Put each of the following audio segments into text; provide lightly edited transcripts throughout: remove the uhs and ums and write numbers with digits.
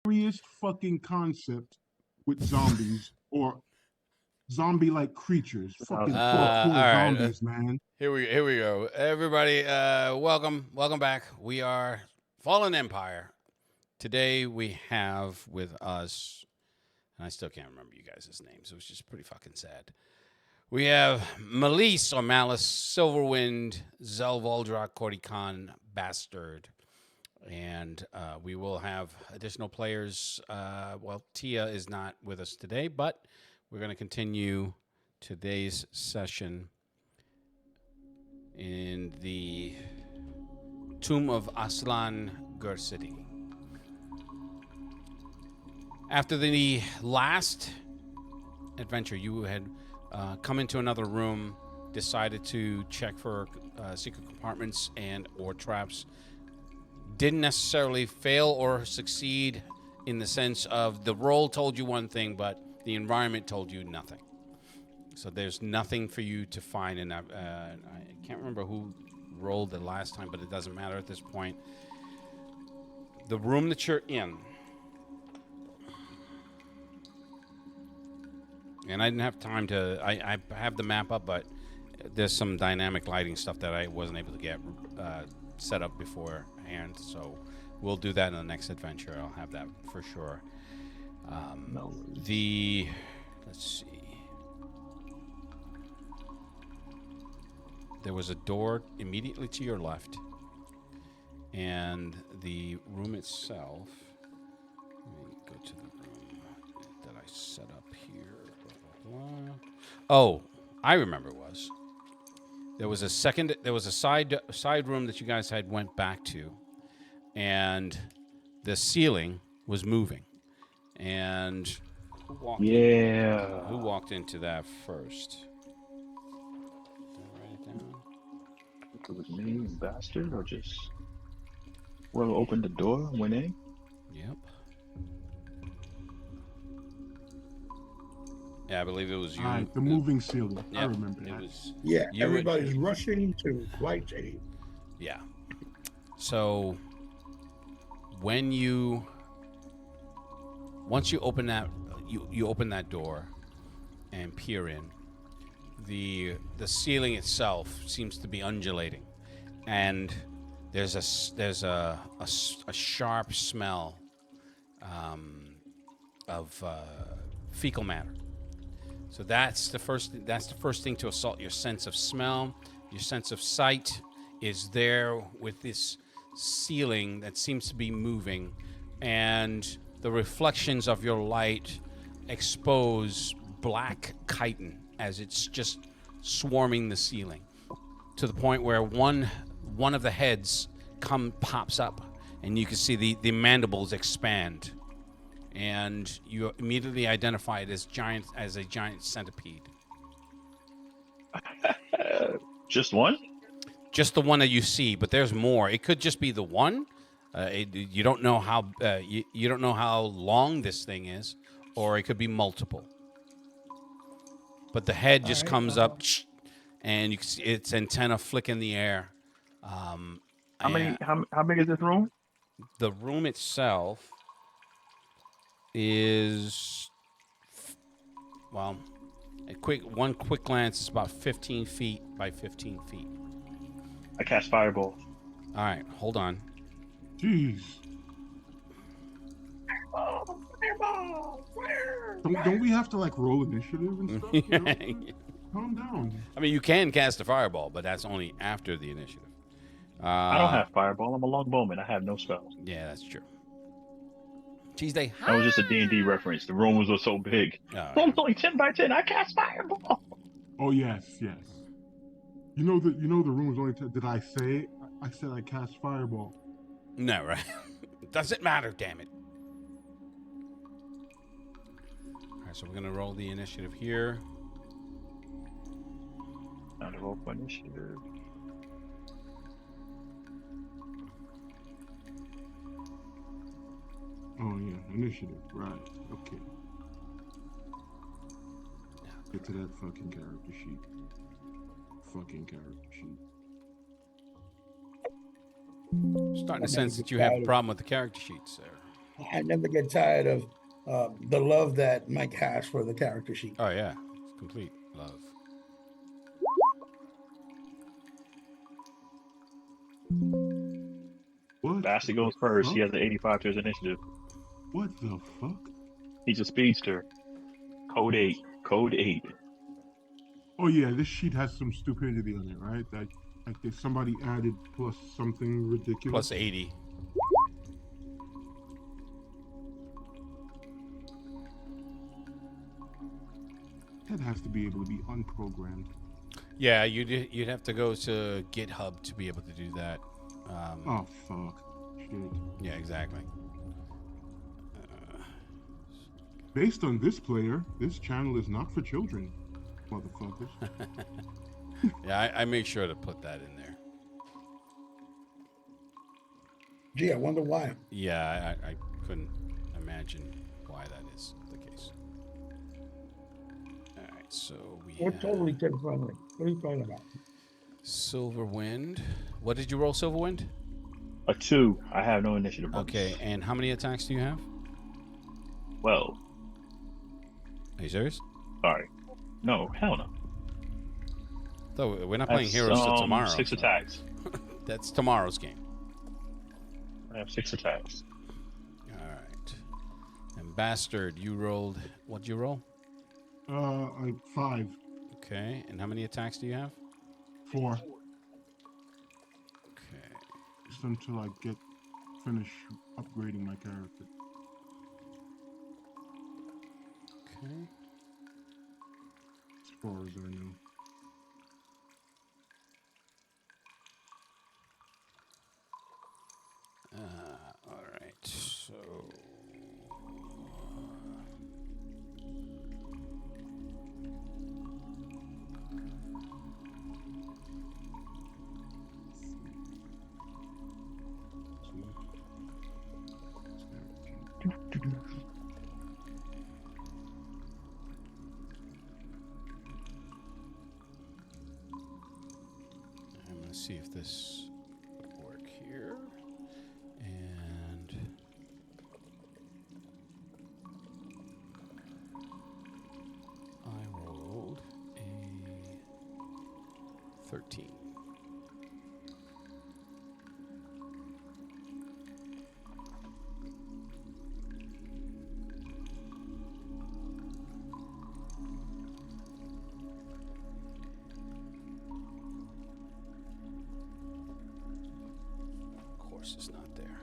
scariest fucking concept with zombies or zombie-like creatures. Fucking All parkour right. zombies, man. Here we go. Everybody, welcome back. We are Fallen Empire. Today we have with us, and I still can't remember you guys' names. It was just pretty fucking sad. We have Malice or Malice, Silverwind, Zelvoldrak, Cordy Khan, Bastard. And we will have additional players. Tia is not with us today, but we're going to continue today's session in the Tomb of Aslan Gursity. After the last adventure, you had come into another room, decided to check for secret compartments and or traps. Didn't necessarily fail or succeed in the sense of the roll told you one thing, but the environment told you nothing. So there's nothing for you to find in that. I can't remember who rolled the last time, but it doesn't matter at this point. The room that you're in, and I didn't have time to. I have the map up, but there's some dynamic lighting stuff that I wasn't able to get set up beforehand. So we'll do that in the next adventure. I'll have that for sure. Let's see. There was a door immediately to your left, and the room itself. Let me go to the room that I set up here. Blah, blah, blah. Oh, I remember it was. There was a side room that you guys had went back to, and the ceiling was moving. And who walked into that first? Did I write it down? It was me and Bastard, or just whoever opened the door and went in. Yep. Yeah, I believe it was you. The moving ceiling. Yep, I remember it that. was. Yeah, You everybody's rushing to flight aid. Yeah. So when once you open that you open that door and peer in, the ceiling itself seems to be undulating, and there's a sharp smell of fecal matter. So that's the first thing to assault your sense of smell. Your sense of sight is there with this ceiling that seems to be moving, and the reflections of your light expose black chitin as it's just swarming the ceiling, to the point where one of the heads pops up, and you can see the mandibles expand, and you immediately identify it as a giant centipede. Just one? Just the one that you see, but there's more. It could just be the one. You don't know how you don't know how long this thing is, or it could be multiple. But the head just comes up, and you can see its antenna flick in the air. How big is this room? The room itself is, well, one quick glance is about 15 feet by 15 feet. I cast Fireball. All right, hold on. Jeez. Don't we have to like roll initiative and stuff? You know? Calm down. I mean, you can cast a fireball, but that's only after the initiative. I don't have Fireball. I'm a longbowman. I have no spells. Yeah, that's true. Tuesday. That was just a D&D reference. The room was so big. Room's only 10 by 10. I cast Fireball. Oh yes. You know the room was only 10. Did I say it? I said I cast Fireball. No, right? Doesn't matter, damn it. All right, so we're gonna roll the initiative here. Time to roll for initiative. Oh yeah, initiative. Right. Okay. Get to that fucking character sheet. Starting to sense that you have a problem with the character sheets there. I never get tired of the love that Mike has for the character sheet. Oh yeah, complete love. What? Bastard the goes first. He fuck? has an 85 to his initiative. What the fuck? He's a speedster. Code 8. Code 8. Oh yeah, this sheet has some stupidity on it, right? Like if somebody added plus something ridiculous. Plus 80. That has to be able to be unprogrammed. Yeah, you'd have to go to GitHub to be able to do that. Oh fuck. Shit. Yeah, exactly. Based on this player, this channel is not for children, motherfuckers. Yeah, I make sure to put that in there. Gee, I wonder why. Yeah, I couldn't imagine why that is the case. All right, so we We're have totally kid friendly. What are you talking about? Silverwind. What did you roll, Silverwind? A 2. I have no initiative. bonus. Okay, and how many attacks do you have? Well, Are you serious? sorry. No, hell no. Though we're not playing That's, Heroes till tomorrow. 6 so attacks. That's tomorrow's game. I have 6 attacks. All right. And Bastard, you rolled. What'd you roll? 5, Okay, and how many attacks do you have? 4. Okay. Just until I finish upgrading my character. Okay. As far as I know. All right. So. I'm going to see if this would work here. And I rolled a 13. Of course, it's not there.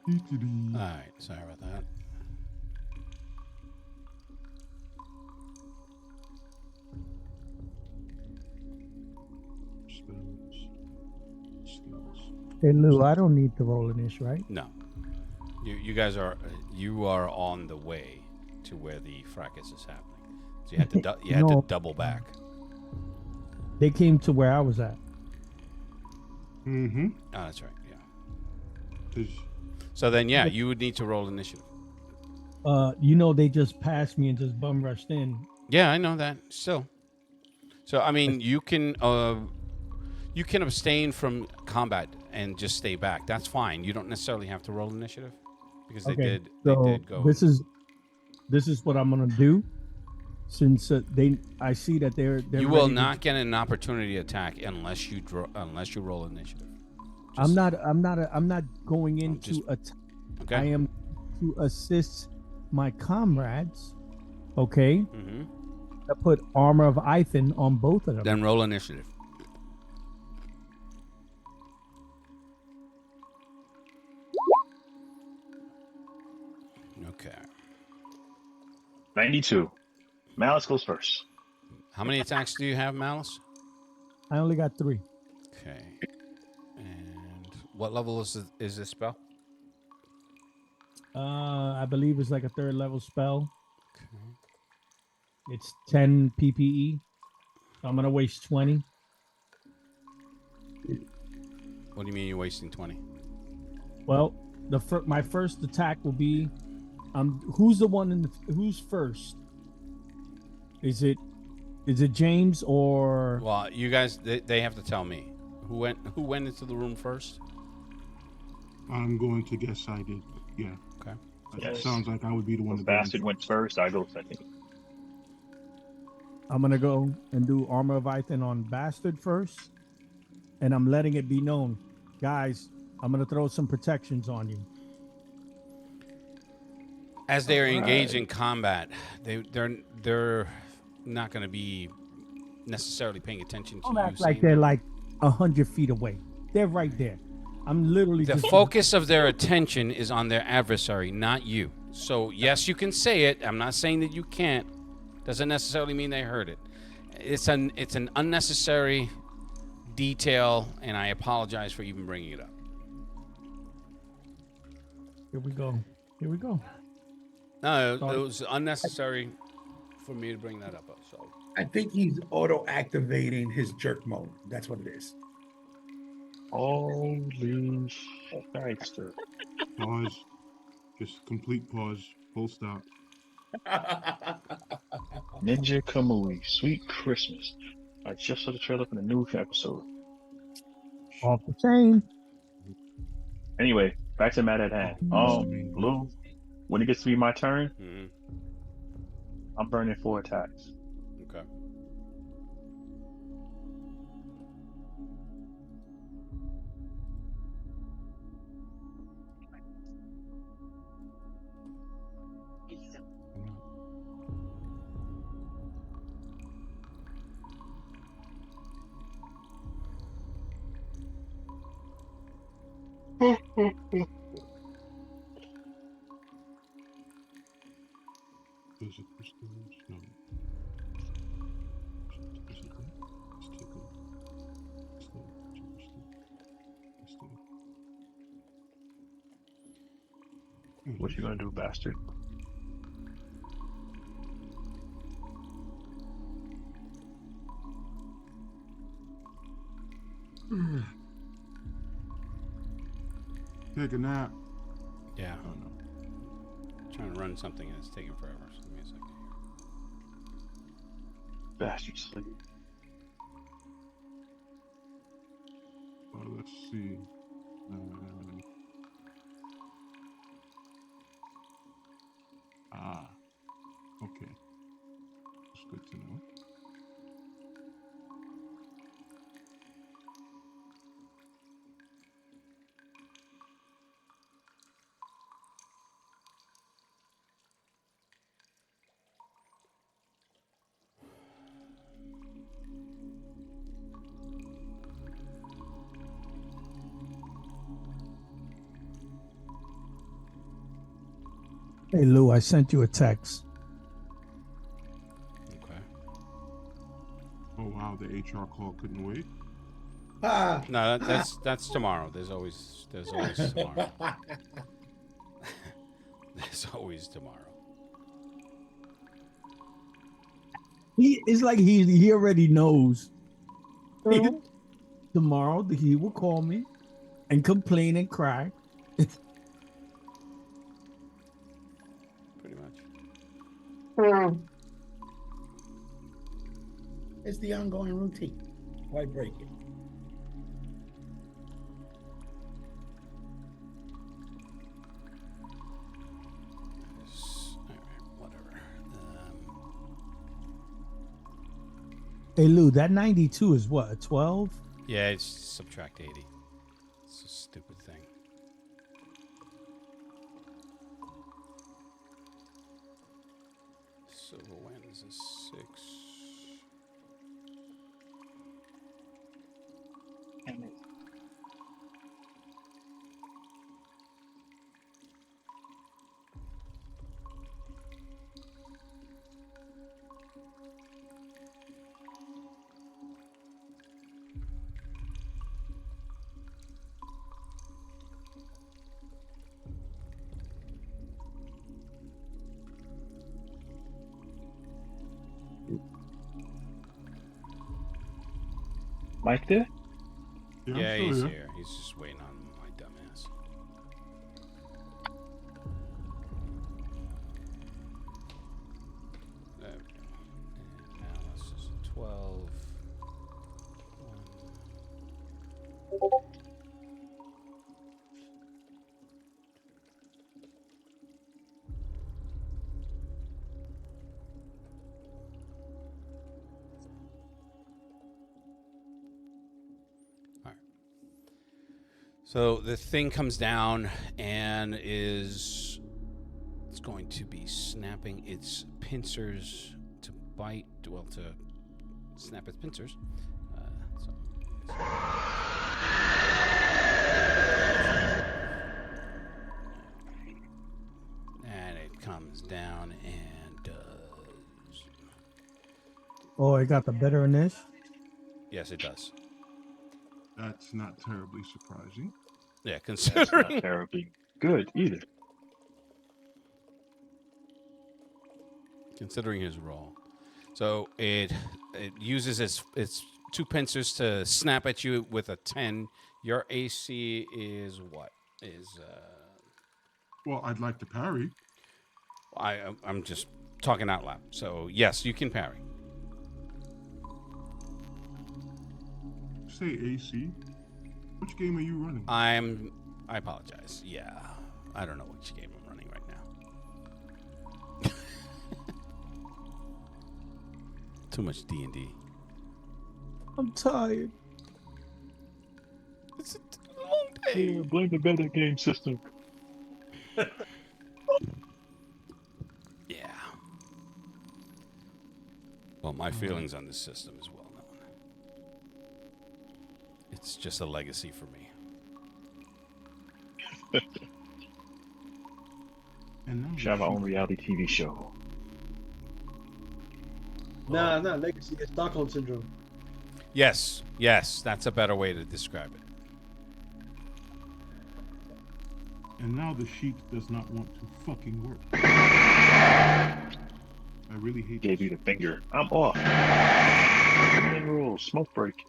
All right, sorry about that. Skills. Hey Lou, I don't need to roll in this, right? No, you guys are on the way to where the fracas is happening. So you had to you had to No. double back. They came to where I was at. Mm-hmm. Oh, that's right. Yeah. 'Cause So then, yeah, you would need to roll initiative. They just passed me and just bum rushed in. Yeah, I know that. Still, so I mean, you can abstain from combat and just stay back. That's fine. You don't necessarily have to roll initiative because they Okay, did so go. this is what I'm gonna do. Since I see that they're You will ready to- not get an opportunity attack unless you roll initiative. I'm not going in just- to attack. Okay. I am to assist my comrades. Okay, Mm-hmm. I put Armor of Ithan on both of them. Then roll initiative. Okay. 92. Malice goes first. How many attacks do you have, Malice? I only got 3. Okay. And What level is this spell? I believe it's like a 3rd level spell. Okay. It's 10 PPE. So I'm gonna waste 20. What do you mean you're wasting 20? Well, my first attack will be. Who's the one in who's first? Is it James or? Well, you guys, they have to tell me who went into the room first. I'm going to guess I did. Yeah. Okay. It Yes. sounds like I would be the one The to go in bastard went first. I go second. I'm gonna go and do Armor of Ithon on Bastard first, and I'm letting it be known, guys. I'm gonna throw some protections on you. As they are Alright. engaged in combat, they're not going to be necessarily paying attention to Don't you. act like saying they're that. like 100 feet away. They're right there. I'm literally The just focus of their attention is on their adversary, not you. So yes, you can say it. I'm not saying that you can't. Doesn't necessarily mean they heard it. It's an unnecessary detail, and I apologize for even bringing it up. Here we go. Here we go. No, it was unnecessary for me to bring that up. So I think he's auto-activating his jerk mode. That's what it is. Holy shyster. Pause. Just complete pause. Full stop. Ninja Kamui, Sweet Christmas. I just saw the trailer for the new episode. Off the chain. Anyway, back to Matt at hand. Blue, when it gets to be my turn, I'm burning 4 attacks. okay. Is it crystals? No. Is it that? Let's take a look. What you gonna do, bastard? Take a nap. Yeah. Oh no. Trying to run something and it's taking forever. So give me a second. Bastard sleep. Let's see. Okay. That's good to know. Hey Lou, I sent you a text. Okay. Oh wow, the HR call couldn't wait. Ah. No, that's tomorrow. There's always tomorrow. There's always tomorrow. It's like he already knows. Tomorrow he will call me and complain and cry. Pretty much. It's the ongoing routine. Why break it? Whatever. Hey Lou, that 92 is what, a 12? Yeah, it's subtract 80. It's a stupid thing. Silver Winds is 6. Mike there? Yeah, Yeah, I'm still he's here. here. He's just waiting on my dumbass. There we go. And now this is 12. All right. So the thing comes down and it's going to be snapping its pincers to bite, well, to snap its pincers. So and it comes down and does. Oh, I got the better in this. Yes, it does. That's not terribly surprising. Yeah, That's not considering. terribly good either. Considering his role. So it uses its two pincers to snap at you with a 10. Your AC is what? Well, I'd like to parry. I'm just talking out loud. So yes, you can parry. Say AC. Which game are you running? I apologize. Yeah. I don't know which game I'm running right now. Too much D&D. I'm tired. It's a long day. Yeah, blame the better game system. Yeah. Well, my feelings on this system is well known. It's just a legacy for me. And now We should have our own reality TV show. Nah, not legacy. It's Stockholm syndrome. Yes, that's a better way to describe it. And now the sheet does not want to fucking work. I really hate Gave this. you the finger. I'm off. Main rules. Smoke break.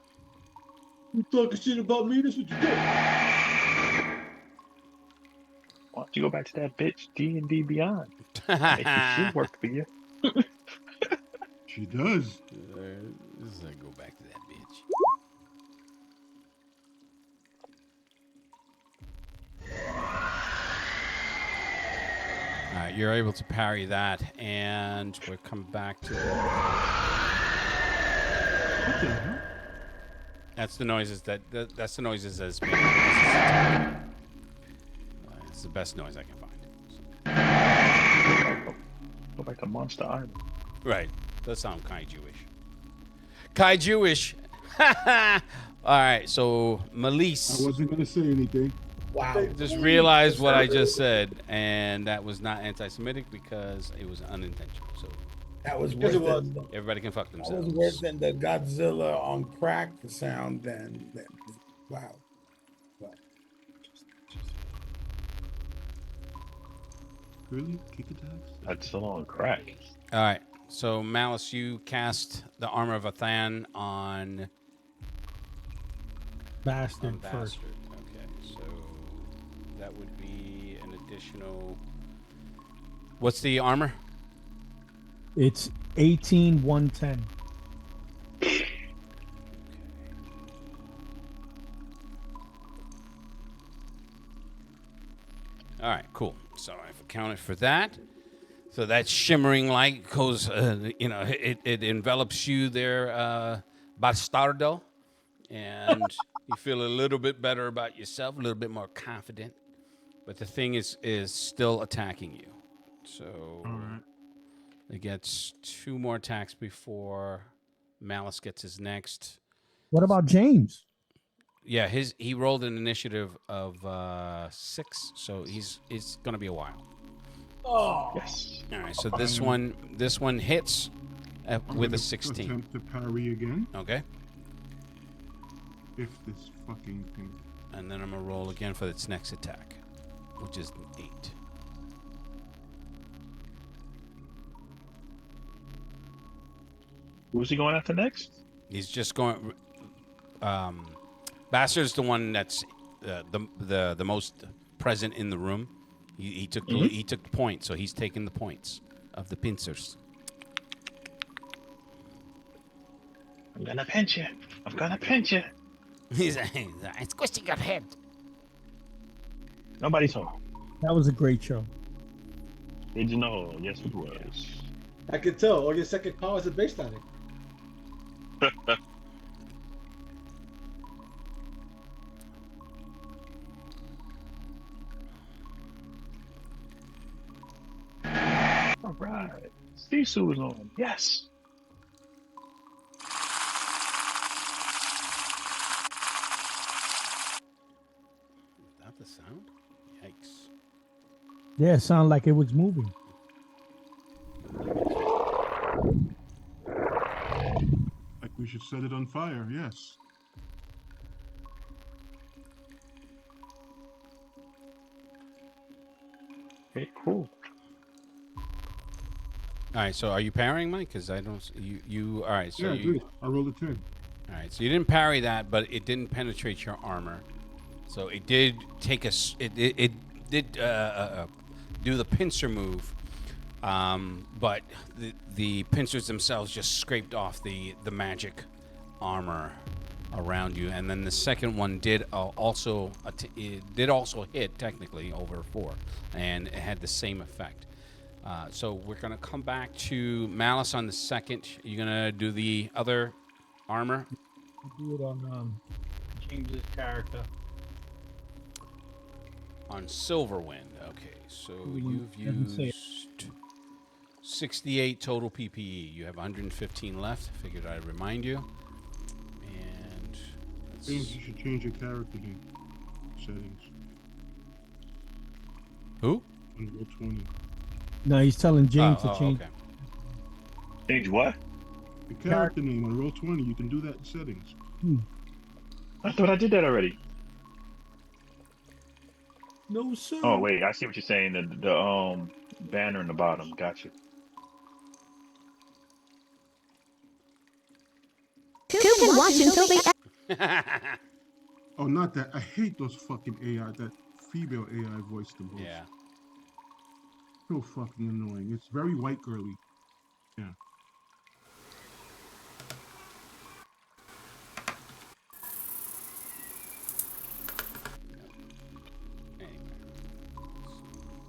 You talking shit about me? This what you do. Why don't you go back to that bitch D&D Beyond? Make your shit work for you. She does. Go back to that bitch. All right, you're able to parry that, and we'll come back to it. What the hell? That's the noises that's the noises that's making. It's the best noise I can find. Go back to Monster Island. Right. Does sound kind of Jewish. Kai-Jewish. All right, so I Melise wasn't gonna say anything. Wow. just realized what I just said, and that was not anti-Semitic because it was unintentional. So That was Yes, worse it was. than, everybody can fuck that themselves. was worse than the Godzilla on crack sound than wow. Wow. Really? Kick attacks? That's still on crack. All right, so Malice, you cast the Armor of Athan on Bastard first. Bastard. Okay, so that would be an additional. What's the armor? It's 18,110. All right, cool. So I've accounted for that. So that shimmering light goes, it envelops you there, Bastardo, and you feel a little bit better about yourself, a little bit more confident. But the thing is still attacking you. So All right. it gets 2 more attacks before Malice gets his next. What about James? Yeah, he rolled an initiative of 6, so it's gonna be a while. Oh, Yes. All right, so this one hits I'm with gonna a 16. Attempt to parry again. Okay, If this fucking thing. and then I'm gonna roll again for its next attack, which is an 8. Who's he going after next? He's just going. Bastard's the one that's the most present in the room. He took he took the point, so he's taking the points of the pincers. I'm gonna pinch you. I'm gonna pinch you. He's squishing your head. Nobody's home. That was a great show. Did you know? Yes, it was. I could tell. All your second powers are based on it. All right. Sisu is on. Yes. Is that the sound? Yikes. Yeah, it sounded like it was moving. Like we should set it on fire. Yes. Okay, cool. All right, so are you parrying, Mike? Because I don't. You. All right, so Yeah, you. dude. I rolled a 10. All right, so you didn't parry that, but it didn't penetrate your armor. So it did take it did do the pincer move, but the pincers themselves just scraped off the magic armor around you, and then the second one did also hit technically over 4, and it had the same effect. So we're gonna come back to Malice on the second. You're gonna do the other armor. Do it on James's character. On Silverwind. Okay, so you've doesn't say it. used 68 total PPE. You have 115 left. Figured I'd remind you. And James, you should change your character name settings. who? On roll 20. No, he's telling James to change. Okay. Change what? The character name on roll 20, you can do that in settings. I thought I did that already. No, sir. Oh wait, I see what you're saying. The banner in the bottom. Gotcha. Who can watch until they Oh, not that. I hate those fucking AI, that female AI voice the most. Yeah. So fucking annoying. It's very white girly. Yeah.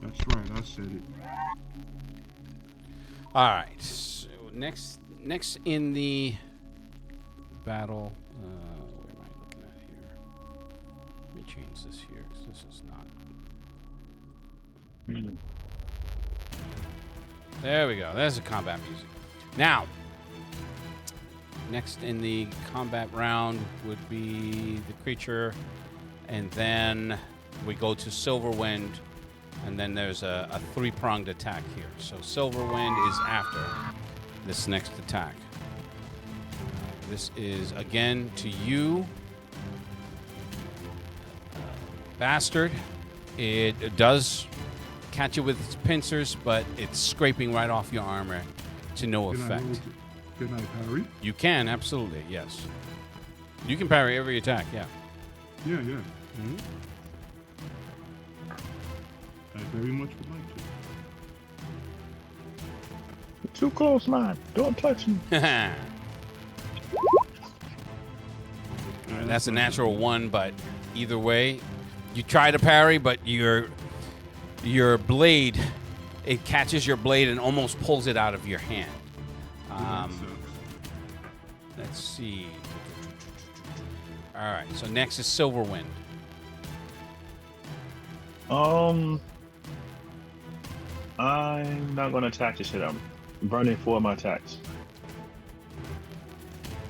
That's right, I said it. All right. So next in the battle. What am I looking at here? Let me change this here, 'cause this is not. There we go. There's the combat music. Now, next in the combat round would be the creature, and then we go to Silverwind, and then there's a three-pronged attack here. So Silverwind is after this next attack. This is again to you, Bastard. It does catch you with its pincers, but it's scraping right off your armor to no effect. Can I parry? You can, absolutely, yes. You can parry every attack, yeah. Yeah. Mm-hmm. I very much would like to. Too close, man. Don't touch me. Alright, that's a natural 1, but either way, you try to parry, but your blade, it catches your blade and almost pulls it out of your hand. Let's see. All right, so next is Silverwind. I'm not gonna attack this shit. I'm burning 4 of my attacks.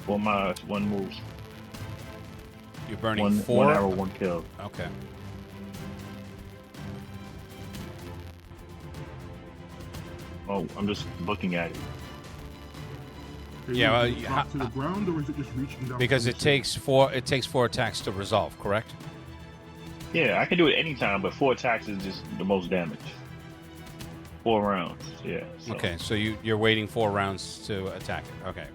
4 of my 1 moves. You're burning 1 4? arrow, 1 kill. Okay. Oh, I'm just looking at it. Yeah, well, Is it drop to the ground, or is it just reaching down? Because from it the takes 4 attacks to resolve, correct? Yeah, I can do it anytime, but 4 attacks is just the most damage. 4 rounds, yeah. So. Okay, so you're waiting 4 rounds to attack it. Okay.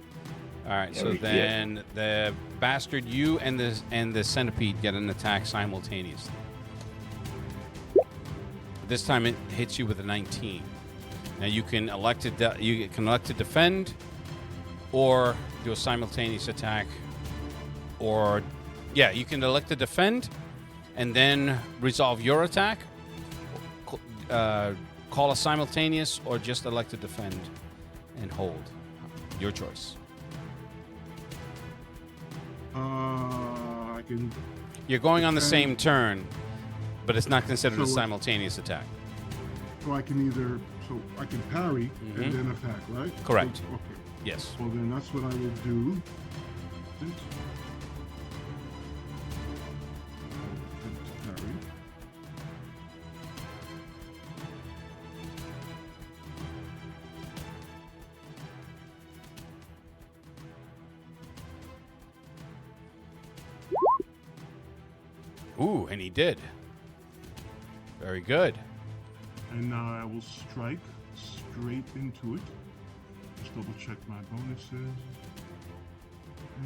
All right, Yeah, so we- then the bastard, you and the centipede get an attack simultaneously. This time it hits you with a 19. Now you can elect to defend, or do a simultaneous attack, or you can elect to defend, and then resolve your attack. Call a simultaneous, or just elect to defend and hold. Your choice. I can. You're going on the Defend. same turn, but it's not considered a So what- simultaneous attack. So I can either. So I can parry Mhm. and then attack, right? Correct. So- okay. Yes. Well, then that's what I will do. Parry. Ooh, and he did. Very good. And now I will strike straight into it. Just double check my bonuses.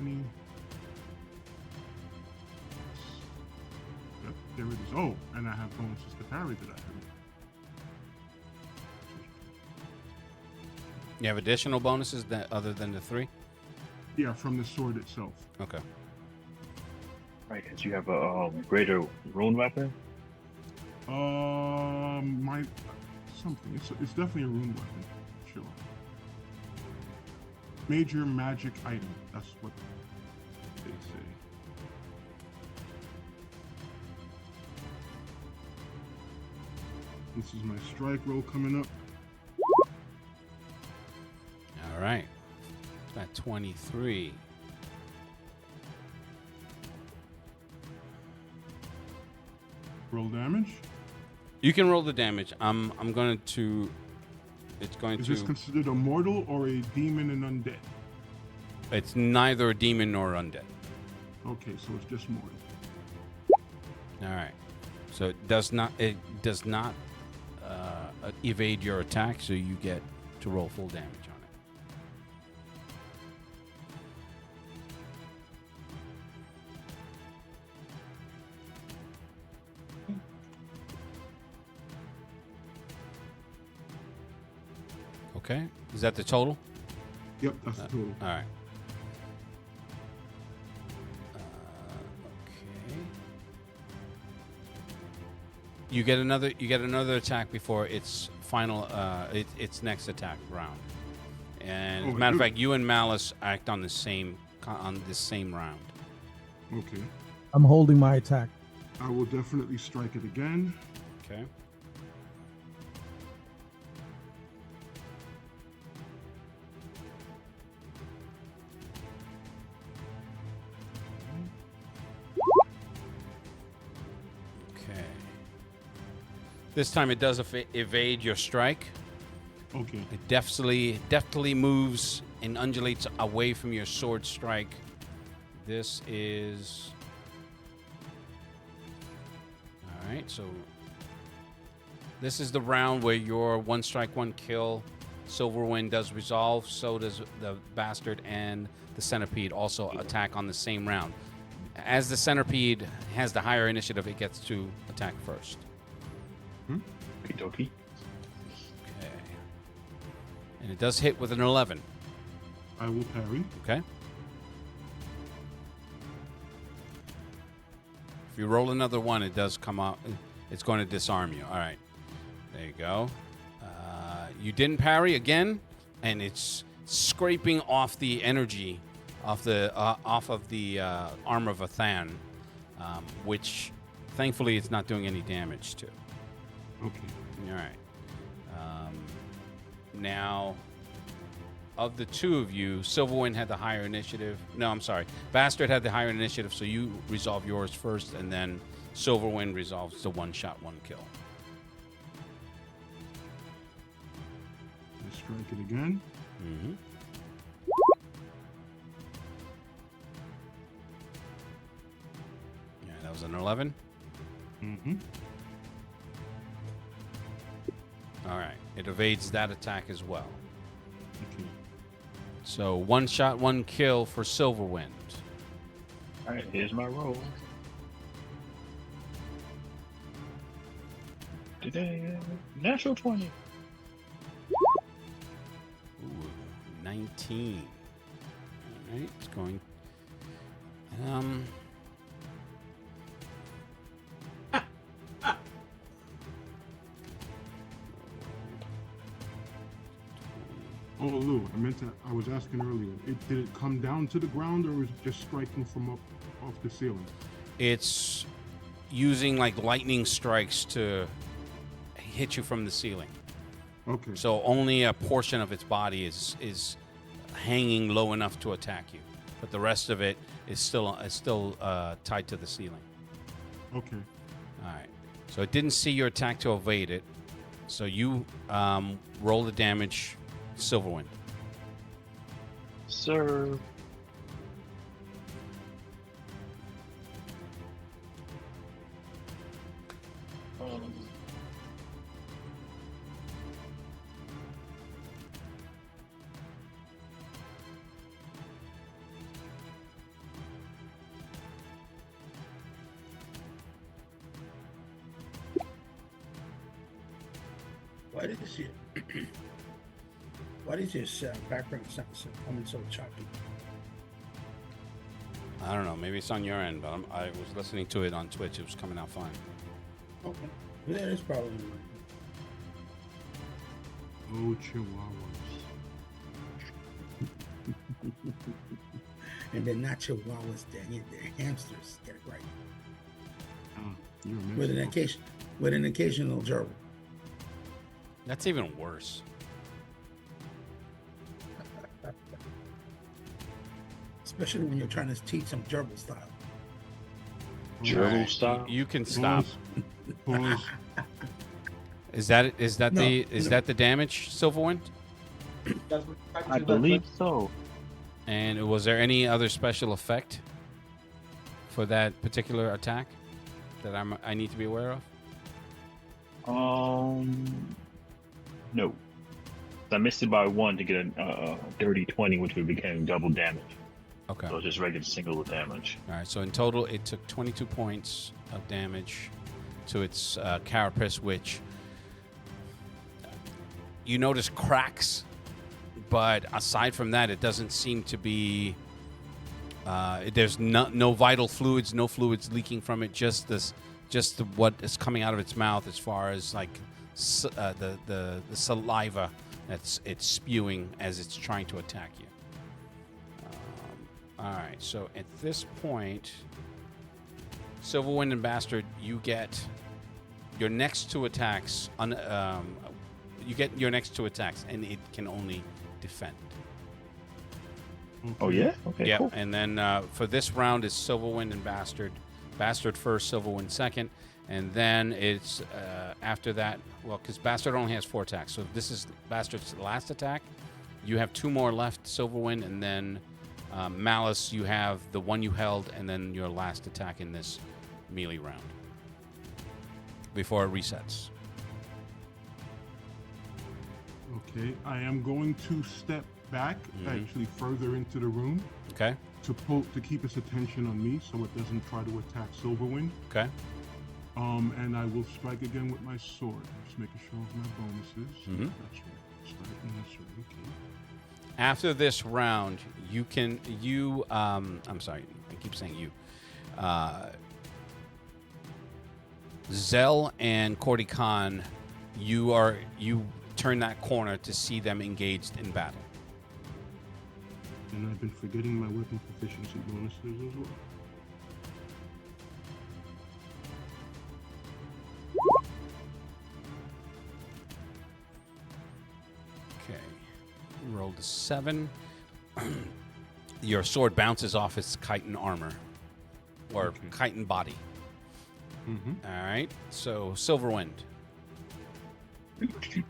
Any. Yep, there it is. Oh, and I have bonuses to parry that I have. You have additional bonuses that other than the 3? Yeah, from the sword itself. Okay. Right, because you have a greater rune weapon. My something. It's definitely a rune weapon. Sure. Major magic item. That's what they say. This is my strike roll coming up. All right. Got 23. Roll damage. You can roll the damage. I'm going to. It's going Is to. this considered a mortal or a demon and undead? It's neither a demon nor undead. Okay, so it's just mortal. All right. So it does not evade your attack, so you get to roll full damage on it. Okay. Is that the total? Yep, that's the total. All right. Okay. You get another attack before its final its next attack round. And as a matter of fact, you and Malice act on this same round. Okay. I'm holding my attack. I will definitely strike it again. Okay. Okay. This time it does evade your strike. Okay. It deftly moves and undulates away from your sword strike. This is... All right, so this is the round where your one strike, one kill Silverwind does resolve. So does the bastard and the centipede also attack on the same round. As the centipede has the higher initiative, it gets to attack first. Okie dokie. Okay. And it does hit with an 11. I will parry. Okay. If you roll another one, it does come out. It's going to disarm you. All right. There you go. You didn't parry again, and it's scraping off the energy off of the arm of Athan, which thankfully it's not doing any damage to. Okay. All right. Now, of the two of you, Silverwind had the higher initiative. No, I'm sorry. Bastard had the higher initiative, so you resolve yours first, and then Silverwind resolves the one-shot, one-kill. I strike it again. Mm-hmm. Yeah, that was an 11. Mm-hmm. All right. It evades that attack as well. Okay. So 1 shot, 1 kill for Silverwind. All right, here's my roll. Today, natural 20. Ooh, 19. All right, it's going. Oh, Lou, I was asking earlier, did it come down to the ground or was it just striking from off the ceiling? It's using like lightning strikes to hit you from the ceiling. Okay. So only a portion of its body is hanging low enough to attack you, but the rest of it is still tied to the ceiling. Okay. All right. So it didn't see your attack to evade it. So you roll the damage, Silverwind. Sir. Why does this background sound coming so choppy? I don't know. Maybe it's on your end, but I was listening to it on Twitch. It was coming out fine. Okay. Yeah, that's probably right. Oh, chihuahuas. And they're not chihuahuas, they're hamsters. Get it right. Ah, you're a With Mexican. an occasional gerbil. That's even worse. Especially when you're trying to teach them gerbil style. Gerbil All right, style? You can stop. Pause. Is that No, that the damage, Silverwind? That's what I believe so. And was there any other special effect for that particular attack that I need to be aware of? No. I missed it by 1 to get a dirty 20, which would become double damage. Okay. So just regular single damage. All right. So in total, it took 22 points of damage to its carapace, which you notice cracks, but aside from that, it doesn't seem to be. There's no vital fluids, no fluids leaking from it. Just what is coming out of its mouth, as far as like the saliva that's it's spewing as it's trying to attack you. All right, so at this point, Silverwind and Bastard, you get your next 2 attacks. You get your next 2 attacks, and it can only defend. Oh, yeah? Okay, Yeah, cool. and then for this round is Silverwind and Bastard. Bastard first, Silverwind second, and then it's after that. Well, because Bastard only has 4 attacks, so this is Bastard's last attack. You have 2 more left, Silverwind, and then Malice. You have the one you held, and then your last attack in this melee round before it resets. Okay, I am going to step back, actually further into the room, Okay. to keep its attention on me, so it doesn't try to attack Silverwind. Okay. And I will strike again with my sword. Just making sure of my bonuses. Mhm. That's right. Strike, and that's right. Okay. After this round, I'm sorry, I keep saying you. Zell and Cordy Khan, you turn that corner to see them engaged in battle. And I've been forgetting my weapon proficiency bonuses as well. Okay. Rolled a 7. Your sword bounces off its chitin armor. Or Okay. chitin body. Mm-hmm. All right. So, Silverwind. Okie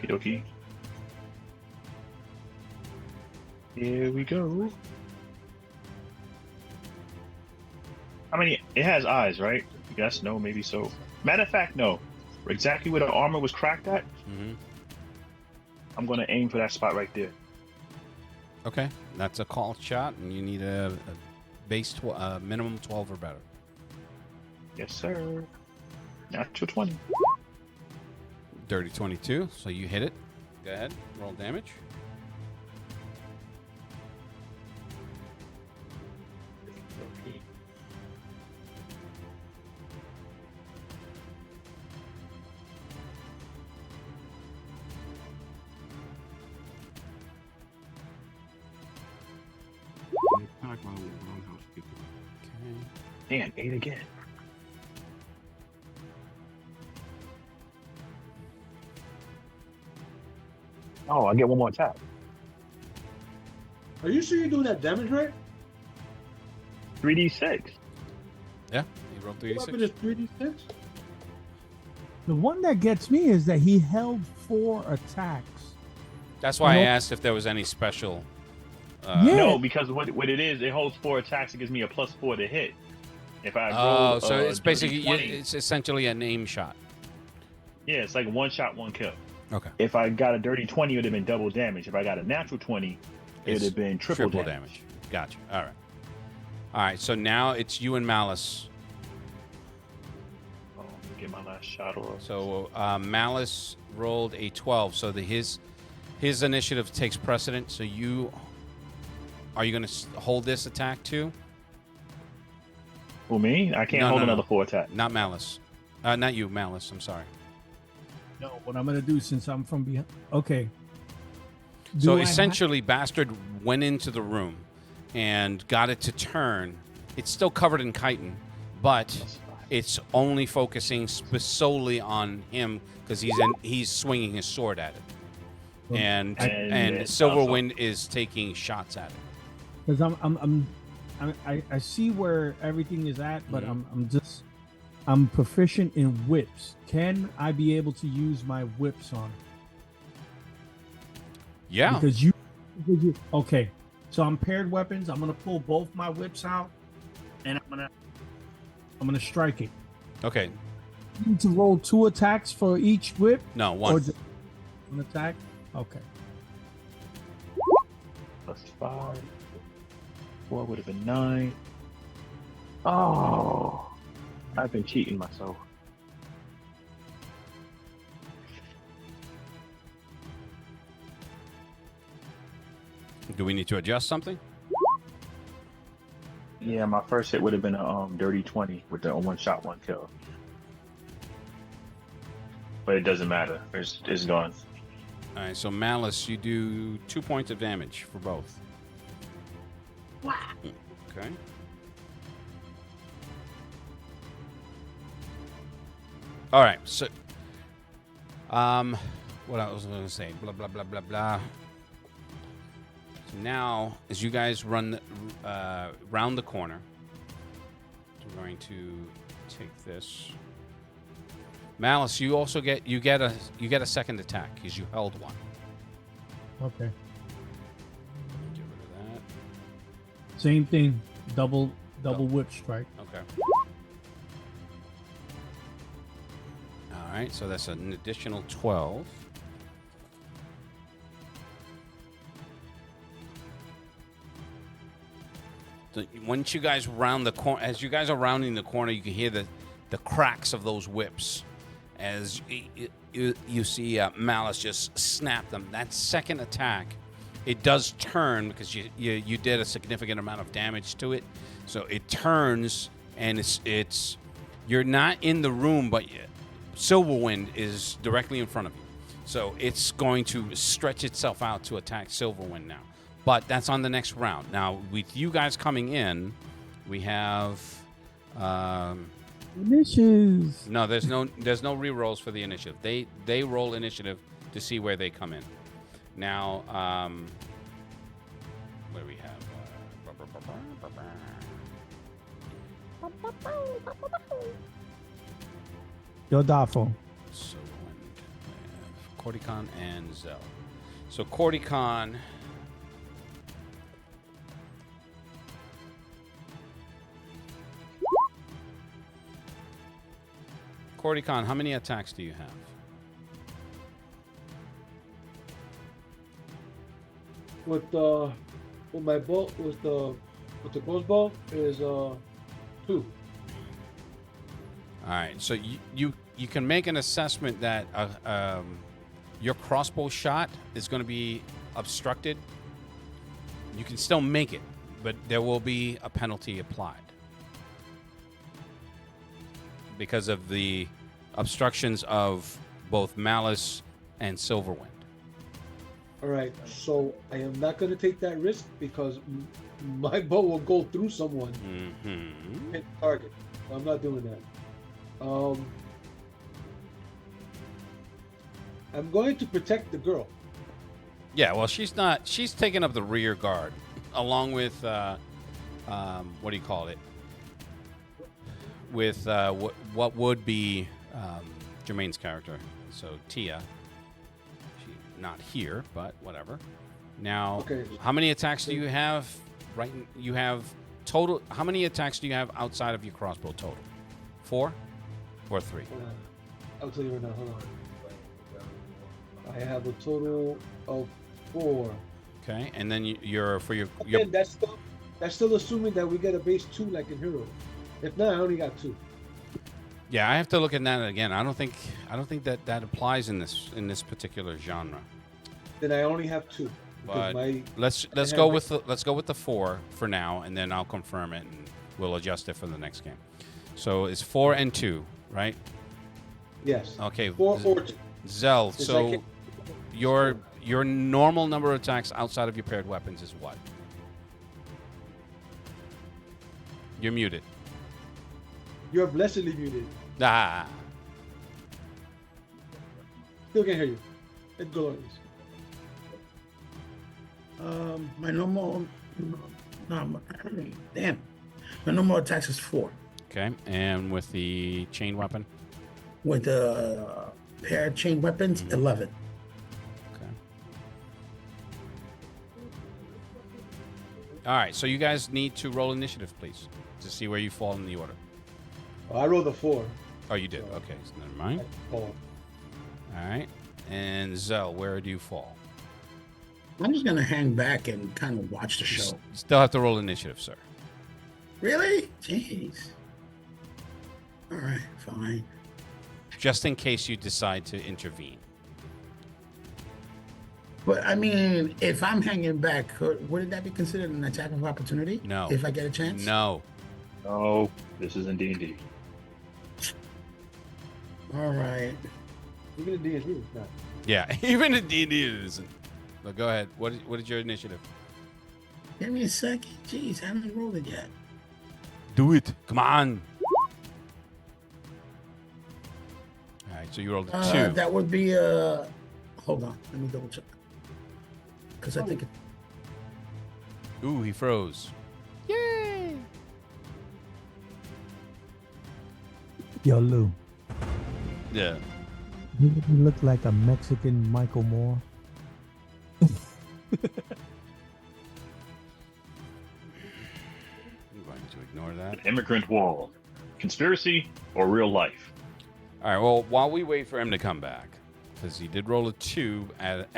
dokie. Here we go. How many? It has eyes, right? Yes, no, maybe so. Matter of fact, no. Exactly where the armor was cracked at, Mm-hmm. I'm going to aim for that spot right there. Okay, that's a call shot, and you need a base minimum 12 or better. Yes, sir. Natural 20. Dirty 22, so you hit it. Go ahead, roll damage. An attack while roundhouse kick. Okay. Damn, 8 again. Oh, I get one more attack. Are you sure you're doing that damage right? 3d6. Yeah, you rolled What weapon 3d6. is 3d6? The one that gets me is that he held 4 attacks. That's why I Nope. asked if there was any special. Yeah. No, because what it is, it holds 4 attacks. It gives me a +4 to hit. If I Oh, roll, so it's basically 20, it's essentially an aim shot. yeah, it's like 1 shot, 1 kill. Okay. If I got a dirty 20, it would have been double damage. If I got a natural 20, it would It's have been triple damage. damage. Gotcha. All right. All right. So now it's you and Malice. Oh, let me get my last shot off. So Malice rolled a 12. So his initiative takes precedent. So are you going to hold this attack too? Who, me? I can't No, hold no, another no. 4 attack. Not Malice. Not you, Malice. I'm sorry. No, what I'm gonna do since I'm from behind. Okay. So Do I essentially, Bastard went into the room and got it to turn. It's still covered in chitin, but it's only focusing solely on him because he's swinging his sword at it, and And Silverwind is taking shots at it. Because I see where everything is at, but Mhm. I'm proficient in whips. Can I be able to use my whips on? Yeah. Because you okay. So I'm paired weapons. I'm gonna pull both my whips out, and I'm gonna strike it. Okay. You need to roll 2 attacks for each whip, No, or one. just one attack. Okay. +5. 4 would have been 9. Oh, I've been cheating myself. Do we need to adjust something? Yeah, my first hit would have been a dirty 20 with the 1 shot, 1 kill. But it doesn't matter. It's gone. All right. So Malice, you do 2 points of damage for both. Okay. All right. So, what I was going to say, blah blah blah blah blah. So now, as you guys run round the corner, I'm going to take this. Malice, you also get a second attack because you held one. Okay. Get rid of that. Same thing. Double whip strike. Okay. All right, so that's an additional 12. So once you guys round the corner, as you guys are rounding the corner, you can hear the cracks of those whips as you see Malice just snap them. That second attack, it does turn because you did a significant amount of damage to it, so it turns and it's you're not in the room, but Silverwind is directly in front of you, so it's going to stretch itself out to attack Silverwind now. But that's on the next round. Now, with you guys coming in, we have Initiatives. no. There's no rerolls for the initiative. They roll initiative to see where they come in. Now, what do we have? Yodafo. So Cordicon and Zell. So Cordicon. Cordicon, how many attacks do you have? With with my bow with the crossbow is 2. All right, so you can make an assessment that your crossbow shot is going to be obstructed. You can still make it, but there will be a penalty applied because of the obstructions of both Malice and Silverwind. All right, so I am not going to take that risk because my bow will go through someone, hit the target. I'm not doing that. I'm going to protect the girl. Yeah, well, she's not. She's taking up the rear guard, along with what do you call it? With what would be Jermaine's character. So Tia, she's not here, but whatever. Now, Okay. how many attacks do you have? Right, you have total. How many attacks do you have outside of your crossbow total? 4 or 3? Hold on. I'll tell you right now. Hold on. I have a total of 4. Okay, and then you're for your Again, that's still assuming that we get a base 2 like in Hero. If not, I only got 2. yeah. I have to look at that again. I don't think that applies in this particular genre. Then I only have 2. But My let's have go it. with the 4 for now, and then I'll confirm it and we'll adjust it for the next game. So it's 4 and 2, right? yes. Okay. 4 or 2. Zell. Since I So can't- your normal number of attacks outside of your paired weapons is what? You're muted. You're blessedly muted. Ah. Still can't hear you. It's glorious. My normal, no, damn, my normal attacks is 4. Okay. And with the chain weapon. With the paired chain weapons, 11. Okay. All right. So you guys need to roll initiative, please, to see where you fall in the order. Oh, I rolled a 4. Oh, you did. Okay. So never mind. Oh, All right. And Zell, where do you fall? I'm just gonna hang back and kind of watch the show. Still have to roll initiative, sir. Really? Jeez. All right, fine. Just in case you decide to intervene. But I mean, if I'm hanging back, wouldn't that be considered an attack of opportunity? No. If I get a chance? No. No, this isn't D&D. All right. even in D&D, it's not. Yeah, even in D&D it isn't. But go ahead. What is your initiative? Give me a second. Jeez, I haven't rolled it yet. Do it. Come on. All right, so you rolled a 2. That would be hold on, let me double check. Because I think it, Ooh, he froze. Yay! Yo, Lou, Yeah. you look like a Mexican Michael Moore. I'm going to ignore that. An immigrant wall. Conspiracy or real life? All right. Well, while we wait for him to come back, because he did roll a 2 at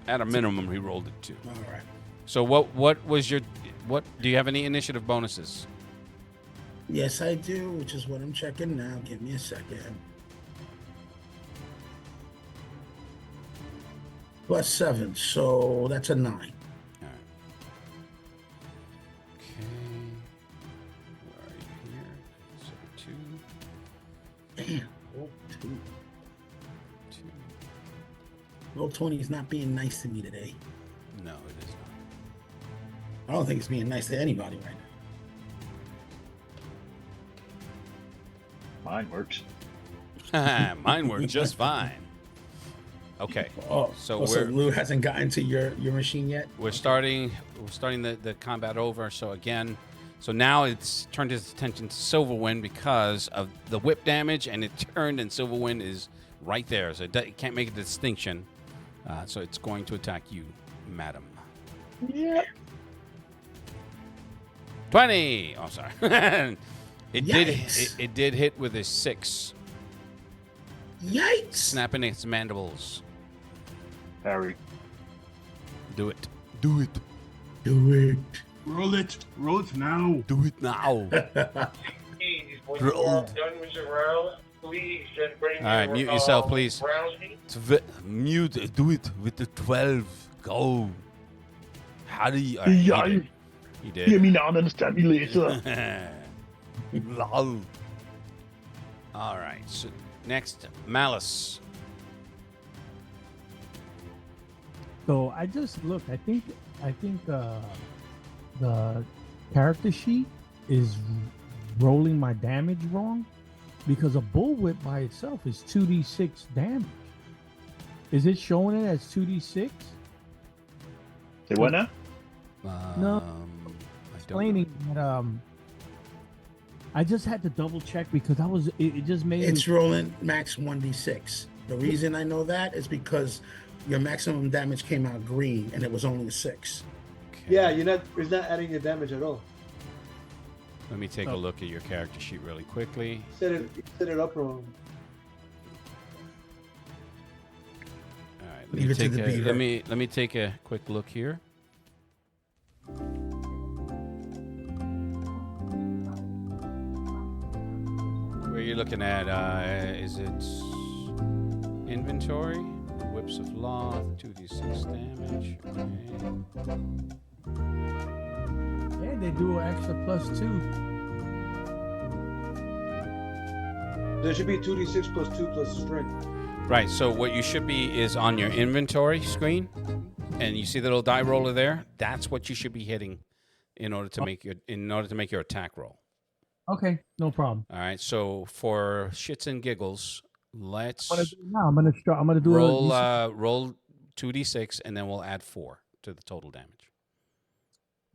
a minimum, he rolled a 2. all right. So what was your do you have any initiative bonuses? Yes, I do, which is what I'm checking now. Give me a second. +7, so that's a 9. All right. Okay. Where are you here? So 2, Damn. Oh, 2. 2. Roll 20 is not being nice to me today. No, it is I don't think it's being nice to anybody right now. Mine works. not. Mine worked just fine. Okay. Oh, So so we're- Lou hasn't gotten to your machine yet? We're starting the combat over. So now it's turned its attention to Silverwind because of the whip damage, and it turned, and Silverwind is right there. So it can't make a distinction. So it's going to attack you, madam. Yeah. 20. Oh, sorry. Yikes. It did hit with a 6, Yikes. snapping its mandibles. Harry. Do it. Do it. Do it. Roll it. Roll it now. Do it now. Please, when you are done with your round, please just bring All right, your, mute yourself, please. round sheet. Mute. Do it with the 12. Go. How do you? Yeah, He did. hear me now and understand me later. Lol. All right. So next, Malice. So I just looked. I think the character sheet is rolling my damage wrong because a bullwhip by itself is 2d6 damage. Is it showing it as 2d6? Say what now? No. I don't Explaining that I just had to double check because it just made It's me, rolling max 1d6. The reason I know that is because your maximum damage came out green and it was only a 6. Okay. Yeah, it's not adding your damage at all. Let me take a look at your character sheet really quickly. Set it up wrong. All right. Leave it to the beaver. Let me take a quick look here. Where are you looking at? Is it inventory? Whips of Law, 2d6 damage. Okay. yeah, they do an extra +2. There should be 2d6 plus 2 plus strength. Right. So what you should be is on your inventory screen, and you see the little die roller there. That's what you should be hitting in order to make your attack roll. Okay, no problem. All right. So for shits and giggles, let's I'm gonna do roll 2d6, and then we'll add 4 to the total damage.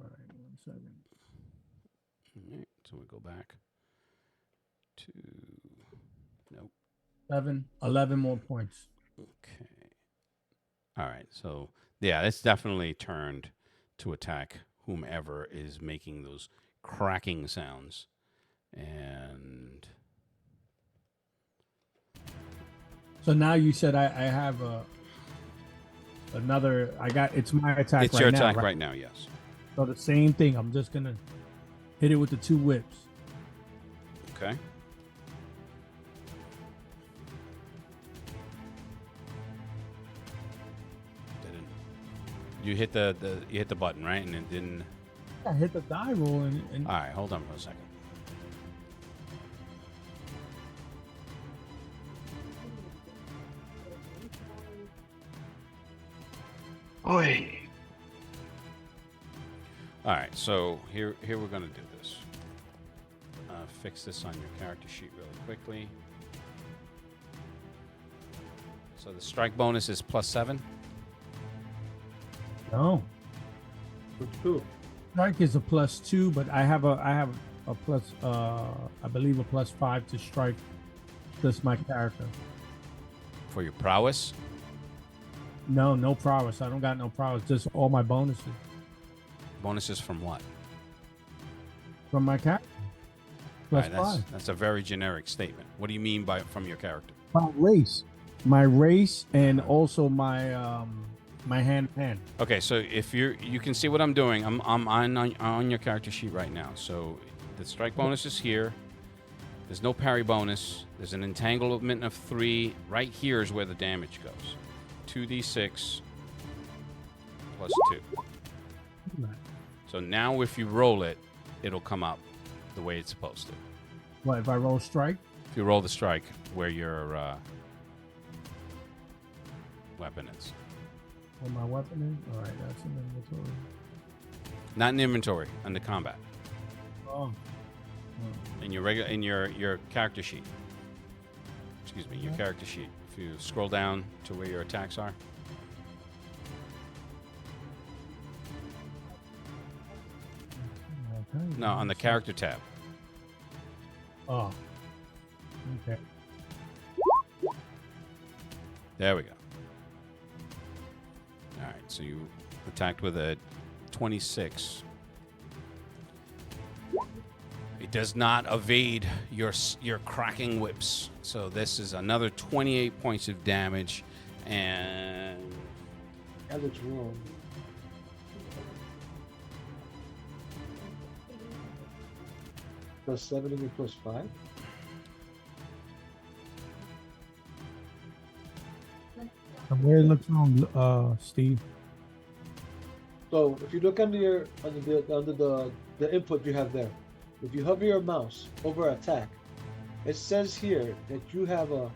All right, 1 second. All right. So we go back to 11 more points. Okay. All right. So yeah, it's definitely turned to attack whomever is making those cracking sounds. And So now you said I have another. It's my attack. it's right your now, attack right? right now, yes. So the same thing. I'm just gonna hit it with the 2 whips. Okay. Didn't. You hit the button, right? And it didn't. I hit the die roll and All right, hold on for a second. Oi. All right, so here we're gonna do this. Fix this on your character sheet really quickly. So the strike bonus is +7. no. With 2. Strike is a +2, but I have a plus. I believe a +5 to strike. Just my character. For your prowess. No prowess. I don't got no prowess. Just all my bonuses Bonuses from what? from my character. All Plus right, 5. that's a very generic statement. What do you mean by from your character? My race, and also my my hand. Okay, so if you can see what I'm doing. I'm on your character sheet right now. So the strike bonus is here. There's no parry bonus. There's an entanglement of 3. Right here is where the damage goes. 2d6 plus 2. So now if you roll it, it'll come up the way it's supposed to. What if I roll strike? If you roll the strike where your weapon is. Where my weapon is? All right, that's in inventory. Not in inventory, under combat. Oh. In your character sheet. Excuse me, your character sheet. If you scroll down to where your attacks are. Okay. No, on the character tab. Oh. Okay. There we go. All right, so you attacked with a 26. It does not evade your cracking whips. So this is another 28 points of damage, and That looks wrong. +7 and you're +5. And where it looks wrong, Steve? So if you look under the input you have there, if you hover your mouse over attack, it says here that you have a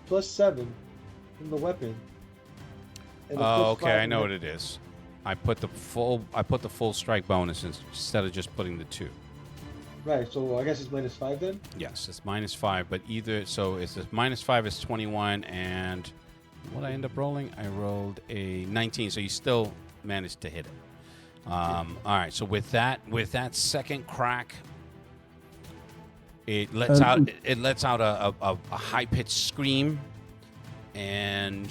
+7 in the weapon. and a Oh, okay. +5 I in know the- what it is. I put the full strike bonus instead of just putting the 2. Right. So I guess it's -5 then. Yes, it's -5, but either so it's -5 is 21, and what I end up rolling, I rolled a 19, so you still managed to hit it. All right, so with that second crack, it lets out a high pitched scream, and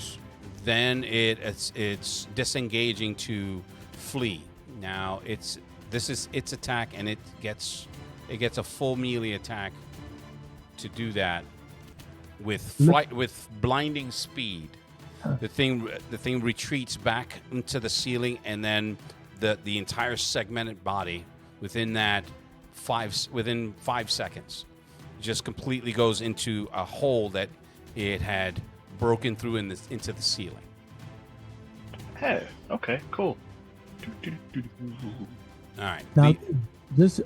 then it's disengaging to flee. Now this is its attack, and it gets a full melee attack to do that with blinding speed. The thing retreats back into the ceiling, and then the entire segmented body within 5 seconds just completely goes into a hole that it had broken through into the ceiling. Hey, okay, cool. All right. Now,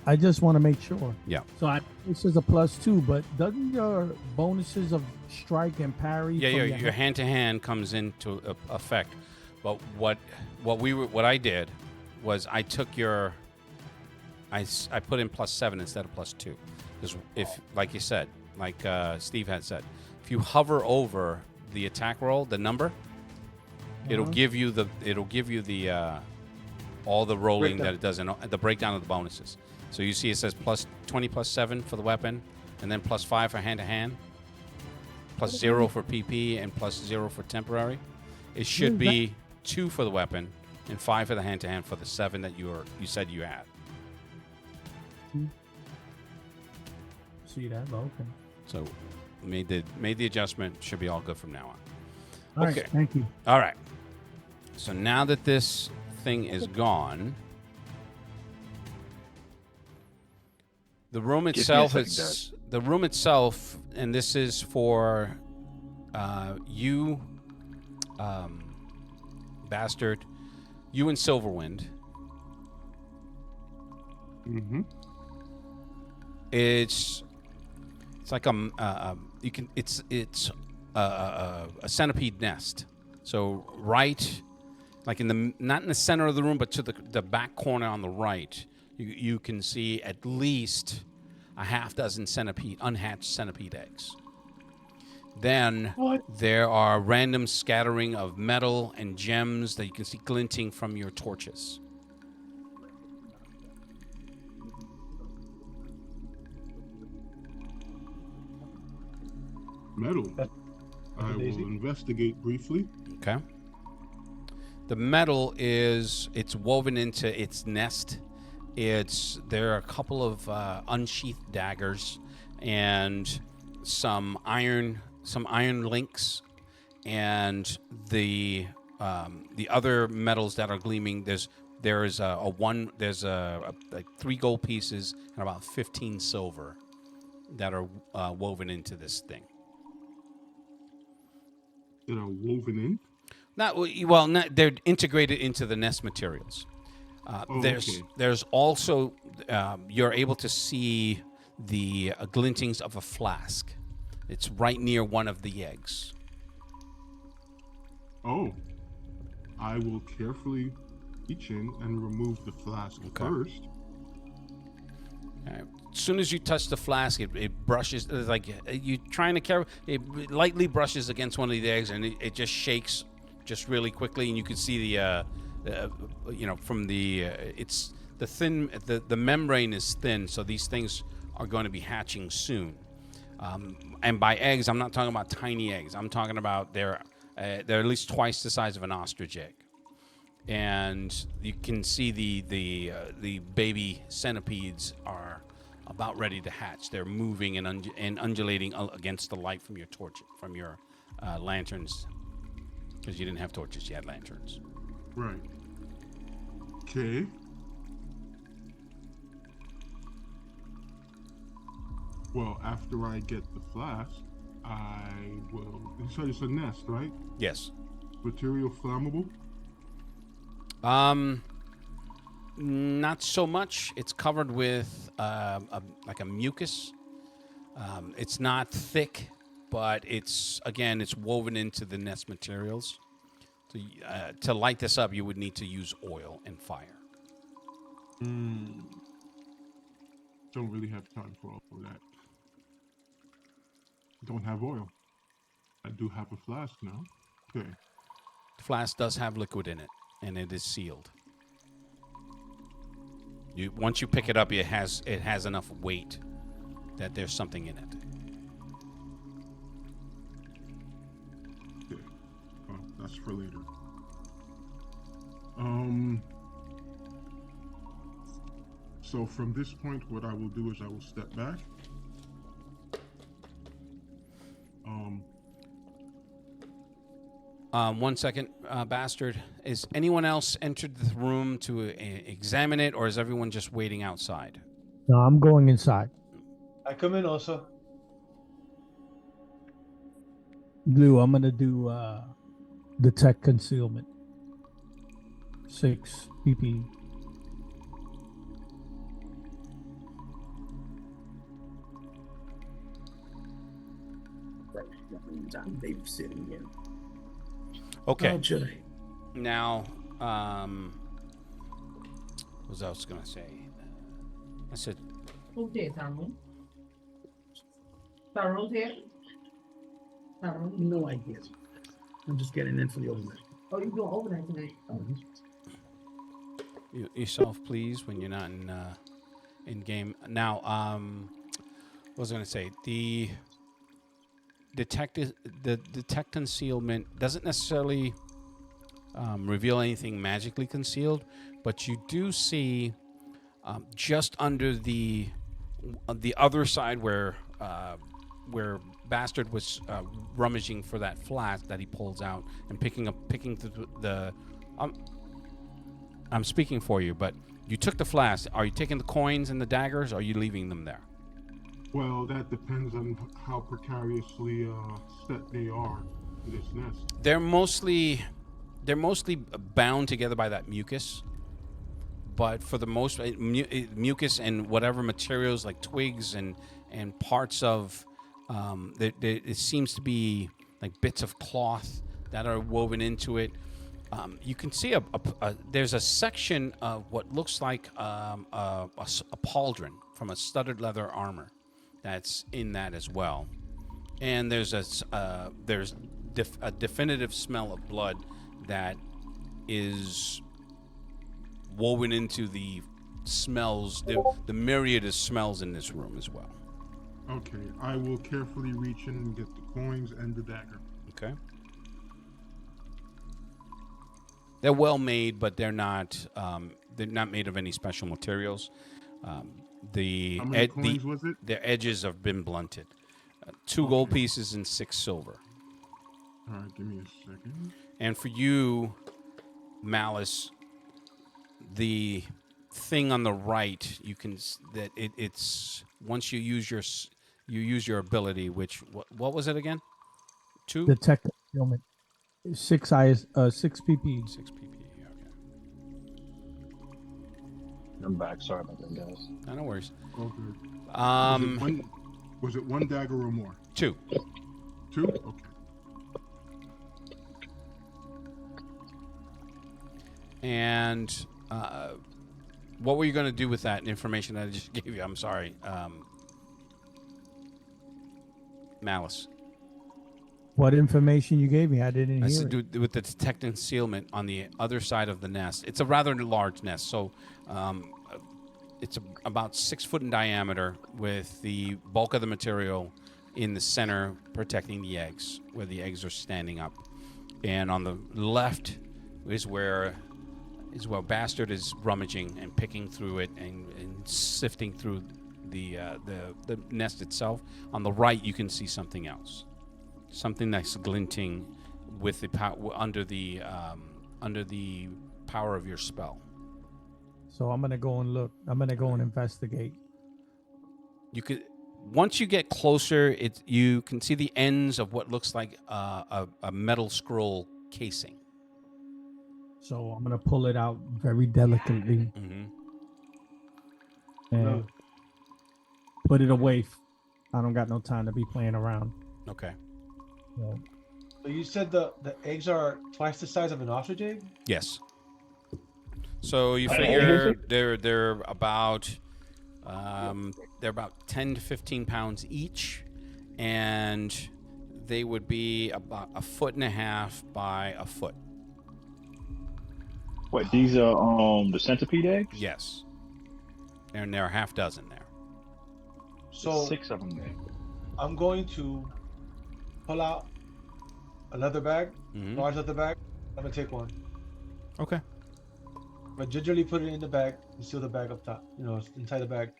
I just want to make sure. Yeah. So this is a +2, but doesn't your bonuses of strike and parry? Yeah, from your hand to hand comes into effect. But what I did was I took I put in +7 instead of +2, because if, like you said, like Steve had said, if you hover over the attack roll, the number, it'll give you the all the rolling Breakdown. that it does, and the breakdown of the bonuses. So you see it says +20 +7 for the weapon, and then +5 for hand to hand, +0 for PP, and +0 for temporary. It should be 2 for the weapon and 5 for the hand to hand for the 7 that you said you had. See that? Oh, okay. So made the adjustment. Should be all good from now on. All right, Okay. thank you. All right. So now that this thing is gone, the room Give me a itself second, is the room itself, and this is for you, bastard, you and Silverwind. Mm-hmm. It's like it's a centipede nest. So right, like not in the center of the room, but to the back corner on the right, you can see at least a half dozen unhatched centipede eggs. Then there are random scattering of metal and gems that you can see glinting from your torches. Metal. That's I will amazing. investigate briefly. Okay. The metal it's woven into its nest. There are a couple of unsheathed daggers and some iron links, and the other metals that are gleaming. There's like 3 gold pieces and about 15 silver that are woven into this thing. That are woven in. They're integrated into the nest materials. Okay. There's also you're able to see the glintings of a flask. It's right near one of the eggs. Oh. I will carefully reach in and remove the flask first. As soon as you touch the flask, it brushes. It's like you trying to carry. It lightly brushes against one of the eggs, and it just shakes, just really quickly, and you can see from it's the thin. The membrane is thin, so these things are going to be hatching soon. And by eggs, I'm not talking about tiny eggs. I'm talking about they're at least twice the size of an ostrich egg. And you can see the baby centipedes are about ready to hatch. They're moving and undulating against the light from your lanterns, because you didn't have torches, you had lanterns. Right. Okay. Well, after I get the flask, I will. So it's a nest, right? Yes. Material flammable. Not so much. It's covered with like a mucus. It's not thick, but it's woven into the nest materials. So, to light this up, you would need to use oil and fire. Don't really have time for all of that. Don't have oil. I do have a flask now. Okay. The flask does have liquid in it, and it is sealed. Once you pick it up, it has enough weight that there's something in it. Okay. Well, that's for later. So from this point, what I will do is I will step back. 1 second, Bastard. Is anyone else entered the room to examine it, or is everyone just waiting outside? No, I'm going inside. I come in also. Blue, I'm gonna do detect concealment. 6 PP. I'm babysitting again. Okay. Oh, Jay. Now, what was I gonna say? I said, Who's there, Tyrone? Tyrone's here? Tyrone? No ideas. I'm just getting in for the overnight. Oh, you doing overnight tonight? yourself, please, when you're not in game. Now, what was I gonna say? The detect concealment doesn't necessarily reveal anything magically concealed, but you do see just under the other side where Bastard was rummaging for that flask that he pulls out and picking the I'm speaking for you, but you took the flask. Are you taking the coins and the daggers, or are you leaving them there? Well, that depends on how precariously set they are in this nest. They're mostly bound together by that mucus, but for the most mucus and whatever materials like twigs and parts of it seems to be like bits of cloth that are woven into it. You can see there's a section of what looks like a pauldron from a studded leather armor that's in that as well, and there's a definitive smell of blood that is woven into the smells, the myriad of smells in this room as well. Okay, I will carefully reach in and get the coins and the dagger. Okay. They're well made, but they're not made of any special materials. How many coins was it? Their edges have been blunted. 2 gold pieces and 6 silver. All right, give me a second. And for you, Malice, the thing on the right, you can it's once you use your ability, which what was it again? 2 Detect concealment. 6 PP. 6 PP. Okay. I'm back. Sorry about that, guys. No worries. Oh, good. Was it one dagger or more? 2. 2? Okay. And what were you going to do with that information that I just gave you? I'm sorry, Malice. What information you gave me? I didn't I hear said it. with the detect concealment on the other side of the nest. It's a rather large nest, so it's about 6 foot in diameter, with the bulk of the material in the center protecting the eggs, where the eggs are standing up. And on the left is where Bastard is rummaging and picking through it and sifting through the nest itself. On the right, you can see something else. Something that's glinting with the under the power of your spell. So I'm gonna go and look. I'm gonna go and investigate. You could once you get closer, you can see the ends of what looks like a metal scroll casing. So I'm gonna pull it out very delicately Mm-hmm. and put it away. I don't got no time to be playing around. Okay. So, So you said the eggs are twice the size of an ostrich egg? Yes. So you How many figure eggs they're about 10 to 15 pounds each, and they would be about 1.5 feet by a foot. What? These are the centipede eggs. Yes. And there are half dozen there. So 6 of them there. I'm going to pull out a leather bag, Mhm. large leather bag. I'm gonna take one. Okay. But gingerly put it in the bag and seal the bag up top. You know, inside the bag.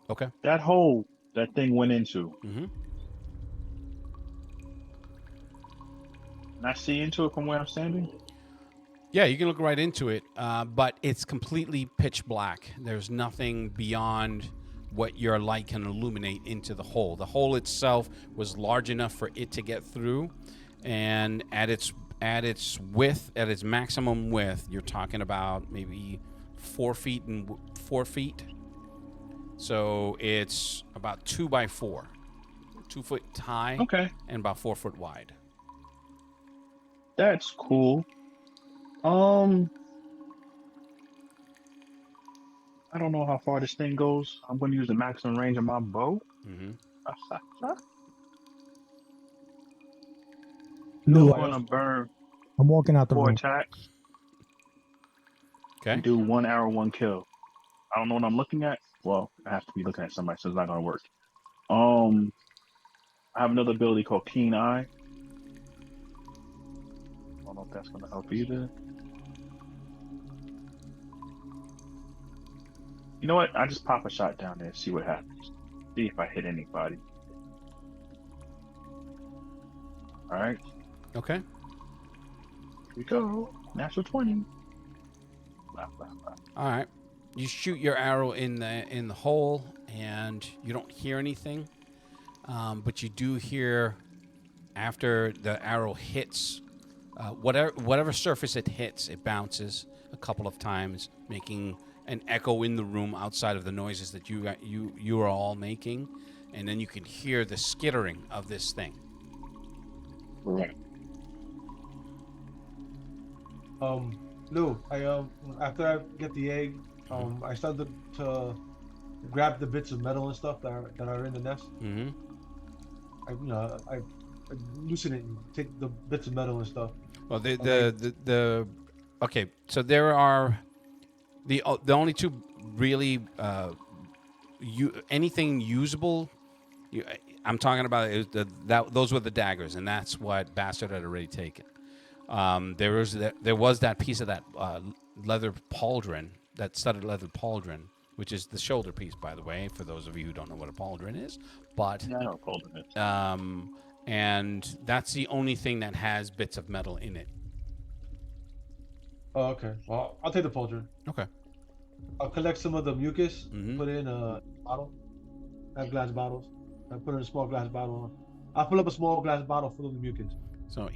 Okay. That hole that thing went into. Mm-hmm. Can I see into it from where I'm standing? Yeah, you can look right into it, but it's completely pitch black. There's nothing beyond what your light can illuminate into the hole. The hole itself was large enough for it to get through, and at its width, at its maximum width, you're talking about maybe 4 feet and 4 feet. So it's about 2 by 4, 2 foot high, Okay, and about 4 foot wide. that's cool. I don't know how far this thing goes. I'm going to use the maximum range of my bow. Mm-hmm. Lou, I'm going to burn I'm walking out the 4 room. attacks Okay. and do 1 arrow, 1 kill. I don't know what I'm looking at. Well, I have to be looking at somebody, so it's not going to work. I have another ability called Keen Eye. I don't know if that's going to help either. You know what? I just pop a shot down there and see what happens. See if I hit anybody. Alright, Okay. here we go. Natural 20. Blah, blah, blah. All right. You shoot your arrow in the hole, and you don't hear anything, but you do hear after the arrow hits whatever surface it hits, it bounces a couple of times, making an echo in the room outside of the noises that you are all making, and then you can hear the skittering of this thing. Right. Lou, I after I get the egg, I started to grab the bits of metal and stuff that are in the nest. Mm-hmm. I loosen it and take the bits of metal and stuff. Well, okay. So there are the only two really anything usable. I'm talking about is those were the daggers, and that's what Bastard had already taken. There was that piece of that leather pauldron, that studded leather pauldron, which is the shoulder piece, by the way, for those of you who don't know what a pauldron is. But Yeah, I know what pauldron is. and that's the only thing that has bits of metal in it. Oh, okay. Well, I'll take the pauldron. Okay. I'll collect some of the mucus, Mhm. put it in a bottle. I have glass bottles. I put in a small glass bottle. I'll fill up a small glass bottle full of the mucus. So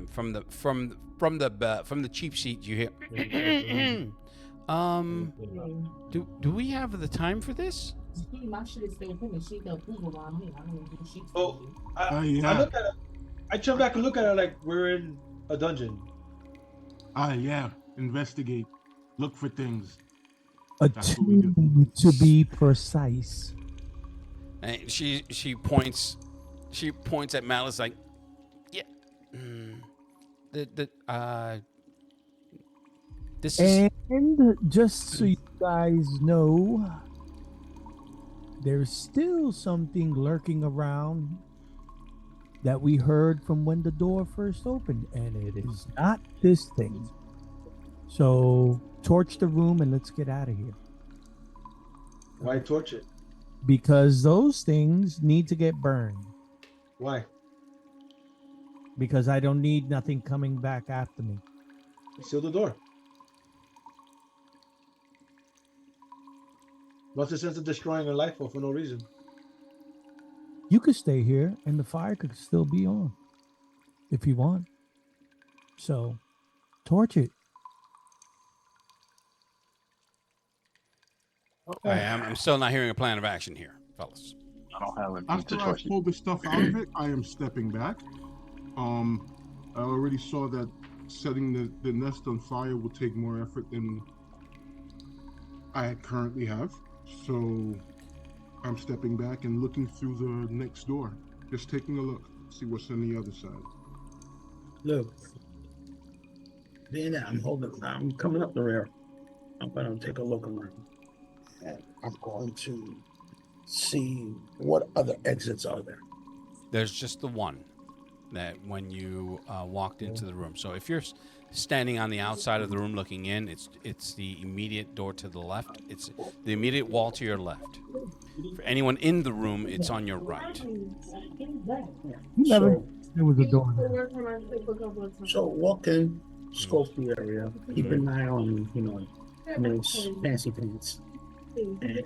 from the cheap sheet, you hear. Do we have the time for this? Oh, yeah. I look at it. I turn back and look at it like we're in a dungeon. Yeah. Investigate. Look for things. A That's what we do. 2 to be precise. And she points at Malice like, yeah, this is And just so you guys know, there's still something lurking around that we heard from when the door first opened, and it is not this thing. So torch the room and let's get out of here. Why torch it? Because those things need to get burned. Why? Because I don't need nothing coming back after me. Seal the door. What's the sense of destroying a life for no reason? You could stay here, and the fire could still be on, if you want. So, torch it. I'm still not hearing a plan of action here, fellas. I don't have a After I pull the stuff out of it, I am stepping back. I already saw that setting the nest on fire will take more effort than I currently have. So I'm stepping back and looking through the next door. Just taking a look, see what's on the other side. Look, being that I'm coming up the rear. I'm gonna take a look around. And I'm going to see what other exits are there. There's just the one that when you walked into the room. So if you're standing on the outside of the room looking in, it's the immediate door to the left. It's the immediate wall to your left. For anyone in the room, it's on your right. So, There was a door there. so walk in, scope the area, keep an eye on, those fancy pants, and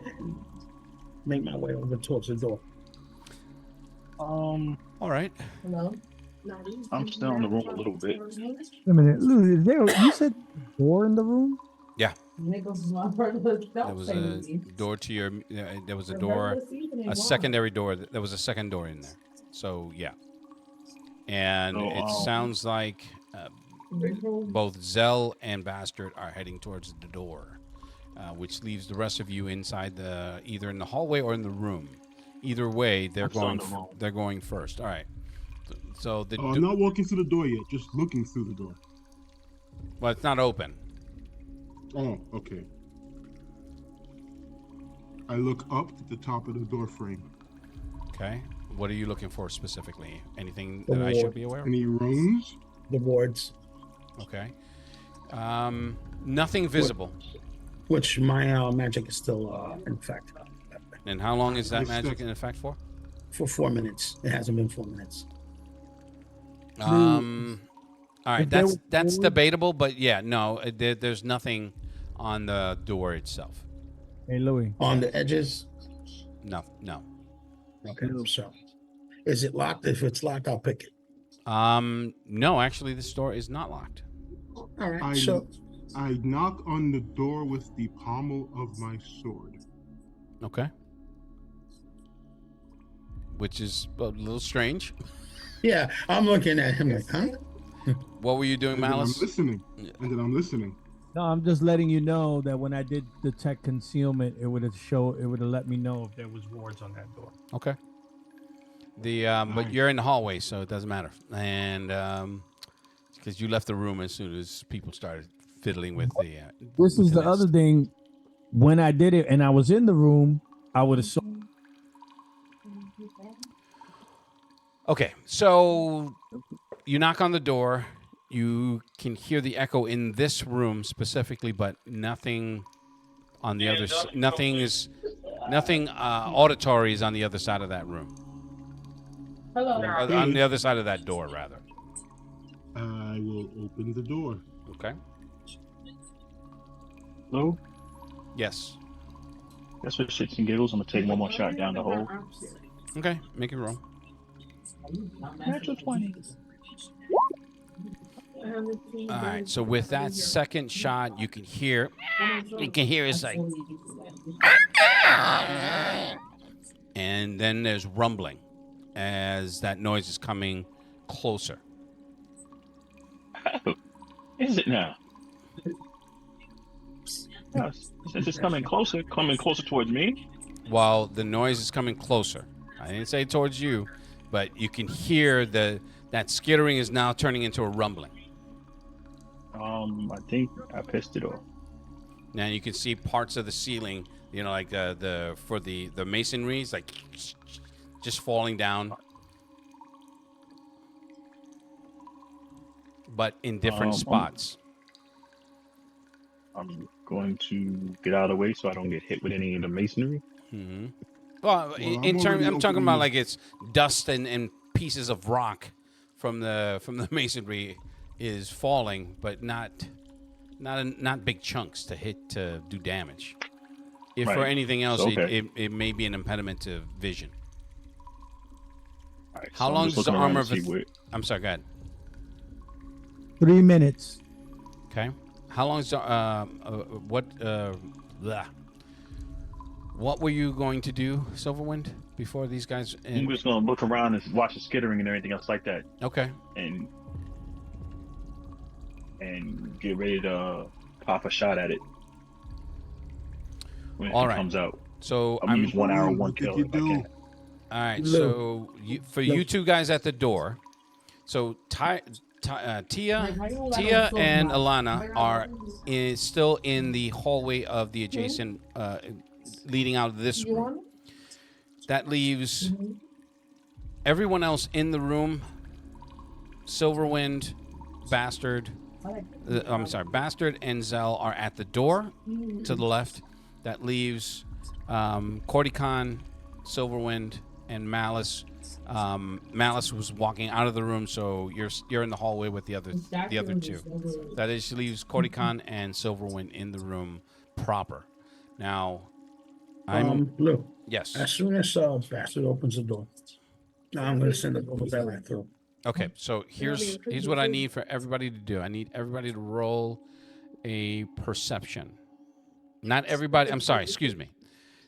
make my way over towards the door. All right. Hello? I'm still in the room a little bit. Wait a minute, Lou, you said door in the room? Yeah. There There was a door to your. There was a door, a secondary door. There was a second door in there. So yeah. And So, it sounds like both Zell and Bastard are heading towards the door, which leaves the rest of you inside either in the hallway or in the room. Either way, they're going first. All right. So I'm not walking through the door yet, just looking through the door. well, it's not open. Oh, okay. I look up at the top of the door frame. Okay. What are you looking for specifically? Anything The that I ward. should be aware of? Any runes? The wards, Okay. Nothing visible. which my magic is still in effect And how long is that Yes, magic that's- in effect for? for 4 minutes. It hasn't been 4 minutes. All right, If there that's was- debatable, but yeah, no, there's nothing on the door itself. Hey, Louis. On the edges. No. Okay. So, is it locked? If it's locked, I'll pick it. No, actually, this door is not locked. All right. I So, I knock on the door with the pommel of my sword. Okay. Which is a little strange. yeah, I'm looking at him like, huh? What were you doing, And then I'm Malice? listening. And then I'm listening. No, I'm just letting you know that when I did detect concealment, it would have let me know if there was wards on that door. Okay. But you're in the hallway, so it doesn't matter. And because you left the room as soon as people started fiddling with the. This with is the nest. other thing. When I did it and I was in the room, I would have saw. Okay, so you knock on the door. You can hear the echo in this room specifically, but nothing on the other. Nothing auditory is on the other side of that room. Hello. On the other side of that door, rather. I will open the door. Okay. Lou, Yes. that's for shits and giggles. I'm gonna take one more shot down the hole. Okay. Make it roll. Natural 20. All right. So with that second shot, you can hear. You can hear it's like, and then there's rumbling as that noise is coming closer. Oh, is it now? No, since it's coming closer towards me. While the noise is coming closer. I didn't say towards you, but you can hear that skittering is now turning into a rumbling. I think I pissed it off. Now you can see parts of the ceiling, like the masonry is like just falling down, but in different spots. I'm going to get out of the way so I don't get hit with any of the masonry. Mm-hmm. Well, I'm I'm talking opening- about like it's dust and pieces of rock from the masonry is falling, but not big chunks to hit to do damage. If for Right. anything else, Okay. it may be an impediment to vision. right. How I'm long just does the looking around armor to of see where- I'm sorry, go ahead. 3 minutes. Okay. How long is the what were you going to do, Silverwind, before these guys? I'm just gonna look around and watch the skittering and everything else like that, Okay. and get ready to pop a shot at it when All it right. comes out. So I'm gonna use 1 hour, What 1 did kill. you if I do? can. all right. Look. So you two guys at the door. So Tia and Alana is still in the hallway of the adjacent, leading out of this room. That leaves everyone else in the room. Silverwind, Bastard. Bastard and Zell are at the door to the left. That leaves Corticon, Silverwind, and Malice. Malice was walking out of the room, so you're in the hallway with the other two. That is, leaves Corticon and Silverwind in the room proper. Now, Look, yes. as soon as Bastard opens the door, now I'm gonna send the belly through. Okay, so here's what I need for everybody to do. I need everybody to roll a perception. Not everybody. I'm sorry. Excuse me.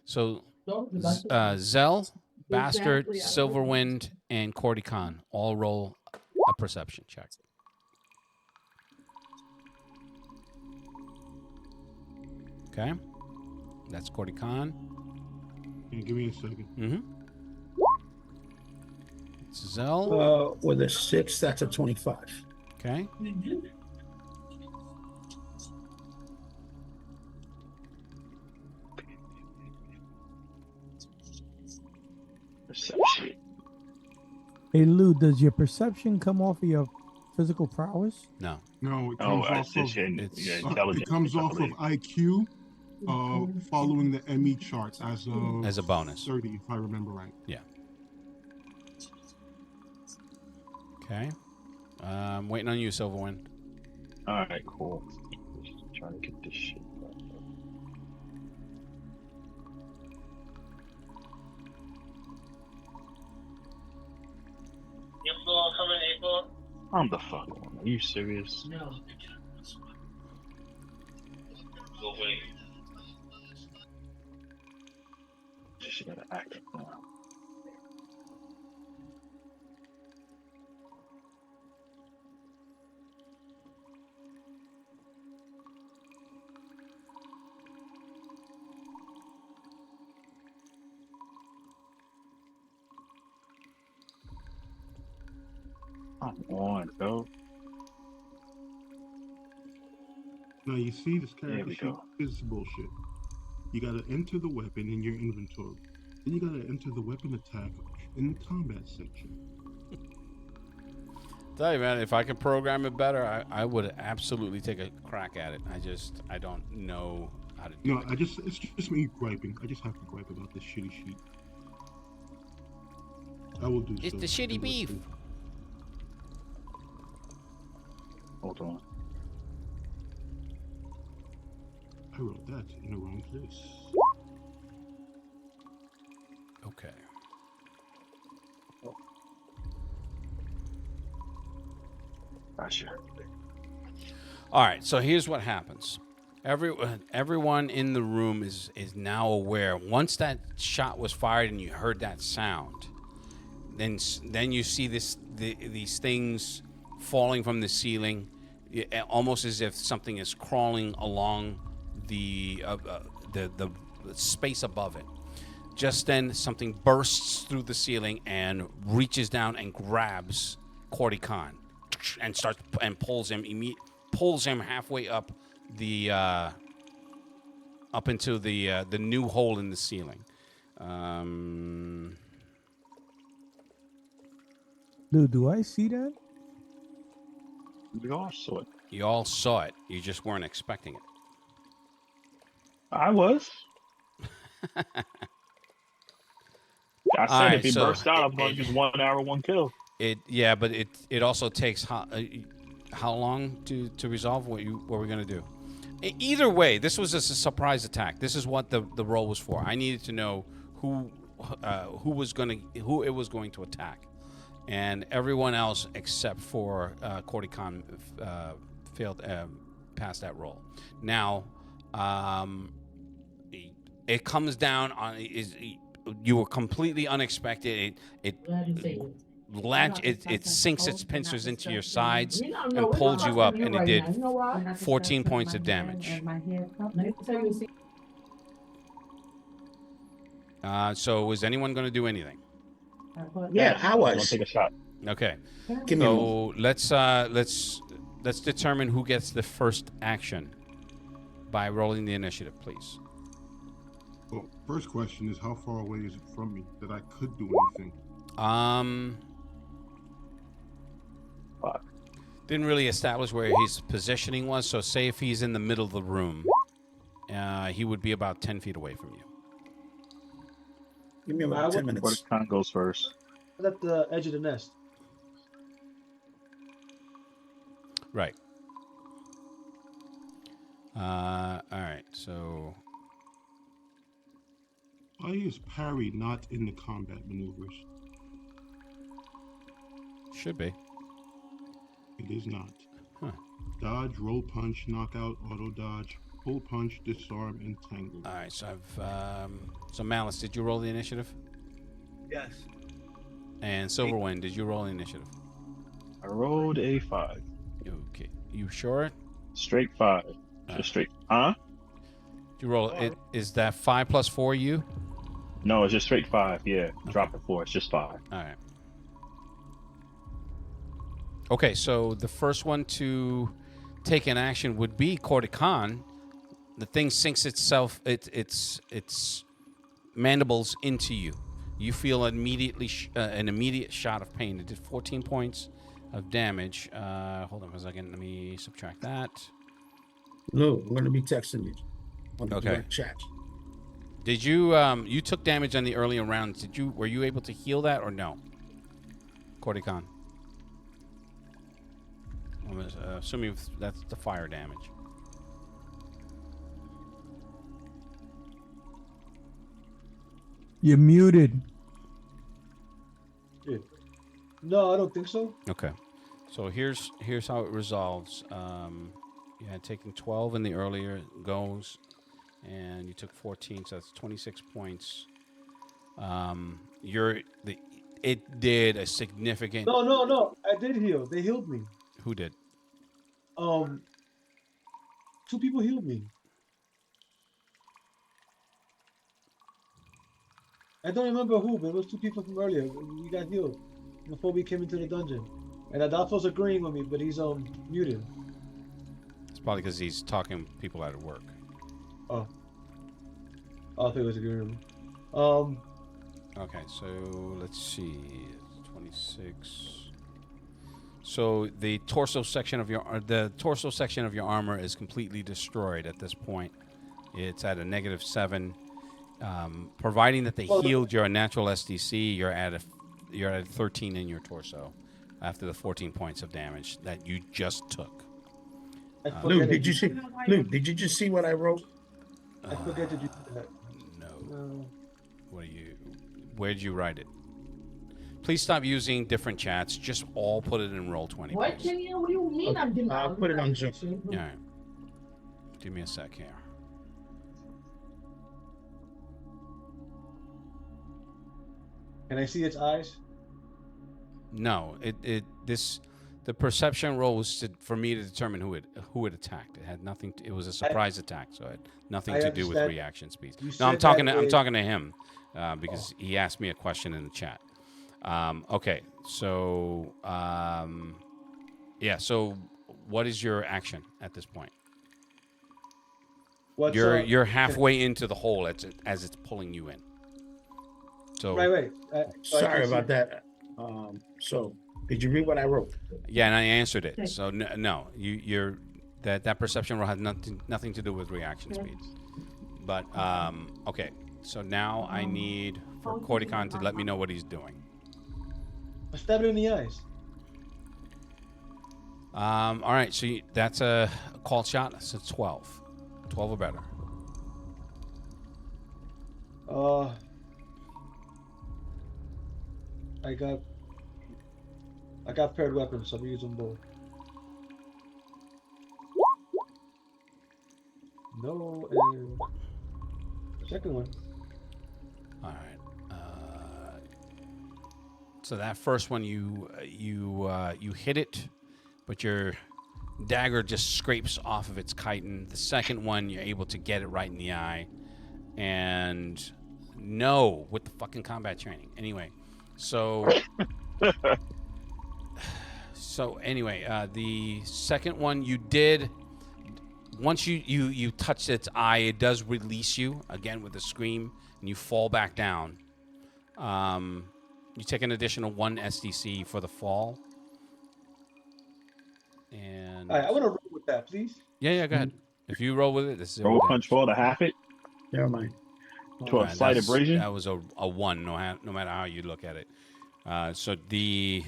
So Zell, Bastard, Silverwind, and Corticon all roll a perception check. Okay, that's Corticon. Yeah, give me a second. Mm-hmm. Zell. With a 6, that's a 25. Okay. Perception. Hey Lou, does your perception come off of your physical prowess? No. No, it Oh, comes I off see. of Yeah, it intelligence. comes I off of believe. IQ, following the ME chart as As a bonus. 30, if I remember right. Yeah. Okay. Waiting on you, Silverwind. All right, cool. Just trying to get this shit. April, coming April. I'm the fuck on. Are you serious? Go wait. She gotta act up now. Come on, bro. Now you see this There character we sheet go. is bullshit. You gotta enter the weapon in your inventory. Then you gotta enter the weapon attack in the combat section. Tell you, man, if I could program it better, I would absolutely take a crack at it. I don't know how to do No, it. it's just me griping. I just have to gripe about this shitty sheet. I will do It's so. the shitty beef. Hold on. I wrote that in the wrong place. Okay. Gotcha. All right, so here's what happens. Everyone in the room is now aware. Once that shot was fired and you heard that sound, then you see these things falling from the ceiling, almost as if something is crawling along the space above it. Just then, something bursts through the ceiling and reaches down and grabs Corticon and pulls him halfway up up into the new hole in the ceiling. Lou, do I see that? We all saw it. You all saw it. You just weren't expecting it. I was. I said All right, if he so burst out, I'm going to use 1 hour, 1 kill. But it also takes how long to resolve what we're gonna do. Either way, this was a surprise attack. This is what the roll was for. I needed to know who it was going to attack, and everyone else except for Corticon failed passed that roll. Now, it comes down on you were completely unexpected. It sinks its pincers into your sides and pulls you up, and it did 14 points of damage. So is anyone going to do anything? Yeah, I I'm gonna was. take a shot. Okay. Give me a moment. So let's determine who gets the first action by rolling the initiative, please. Well, first question is, how far away is it from me that I could do anything? Fuck. Didn't really establish where his positioning was. So say if he's in the middle of the room, he would be about 10 feet away from you. Give me about 10 minutes. Corticon goes first. At the edge of the nest. Right. All right. So Why is parry not in the combat maneuvers? should be. It is not. Huh. Dodge, roll punch, knockout, auto dodge, pull punch, disarm, and tangle. All right. So I've so Malice, did you roll the initiative? Yes. And Silverwind, did you roll the initiative? I rolled a 5. Okay. You sure? Straight 5. Just straight. Huh? Did you roll it? Is that 5 plus 4 you? No, it's just straight 5. Yeah. Drop it 4. It's just 5. All right. Okay, so the first one to take an action would be Corticon. The thing sinks its mandibles into you. You feel immediately an immediate shot of pain. It did 14 points of damage. Hold on for a second. Let me subtract that. Lou, I'm gonna be texting you. On the Okay. direct chat. Did you you took damage on the earlier rounds? Were you able to heal that or no? Corticon. I'm assuming that's the fire damage. You're muted. Yeah. No, I don't think so. Okay. So here's how it resolves. You had taken 12 in the earlier goes, and you took 14, so that's 26 points. It did a significant. No. I did heal. They healed me. Who did? 2 people healed me. I don't remember who, but it was 2 people from earlier. We got healed before we came into the dungeon. And Adolfo's agreeing with me, but he's muted. It's probably because he's talking to people out of work. Oh. I thought he was agreeing with me. Okay, so let's see. 26. So the torso section of your armor is completely destroyed at this point. It's at a -7. Providing that they healed your natural SDC, you're at a 13 in your torso after the 14 points of damage that you just took. Lou, did you see? Lou, did you just see what I wrote? I forget to do that. No. Where'd you write it? Please stop using different chats. Just all put it in Roll20. What, Jimmy? What do you mean? I'm doing. I'll put it on Zoom. All right. Give me a sec here. Can I see its eyes? No, the perception roll was for me to determine who it attacked. It had nothing. It was a surprise attack, so it had nothing to do with understand. reaction speeds. You No, I'm said talking. that I'm with- talking to him because he asked me a question in the chat. Okay, so yeah. So what is your action at this point? What's, You're halfway into the hole as it's pulling you in. So Right. So I Sorry can see- about that. So did you read what I wrote? yeah, and I answered it. So no, you're that perception roll has nothing to do with reaction speeds. But okay, so now I need for Corticon to let me know what he's doing. I stabbed it in the eyes. All right, so that's a called shot. That's a 12 or better. I got I got paired weapons, so I'm using both. No, and second one. All right. So that first one, you hit it, but your dagger just scrapes off of its chitin. The second one, you're able to get it right in the eye, and no, with the fucking combat training. Anyway, so the second one you did. Once you touch its eye, it does release you again with a scream, and you fall back down. You take an additional 1 SDC for the fall. And All right, I want to roll with that, please. yeah, go ahead. If you roll with it, this is Roll punch fall to half it Never mind. to a slight abrasion. That was a 1, no matter how you look at it. So the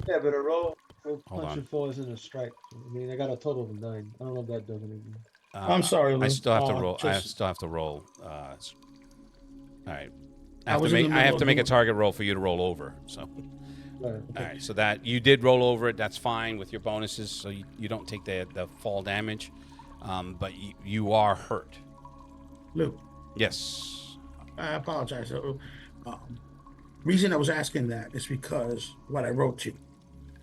Yeah, but a roll Hold punch on. and fall isn't a strike. I mean, I got a total of 9. I don't know if that does anything. I'm sorry, Lou. I still have to roll. I just- still have to roll. All right. I I have was to in make. the I middle have of to make a doing- target roll for you to roll over. So. Right. All right, so that you did roll over it. That's fine with your bonuses, so you don't take the fall damage, but you are hurt. Lou, Yes. I apologize. Reason I was asking that is because what I wrote to you.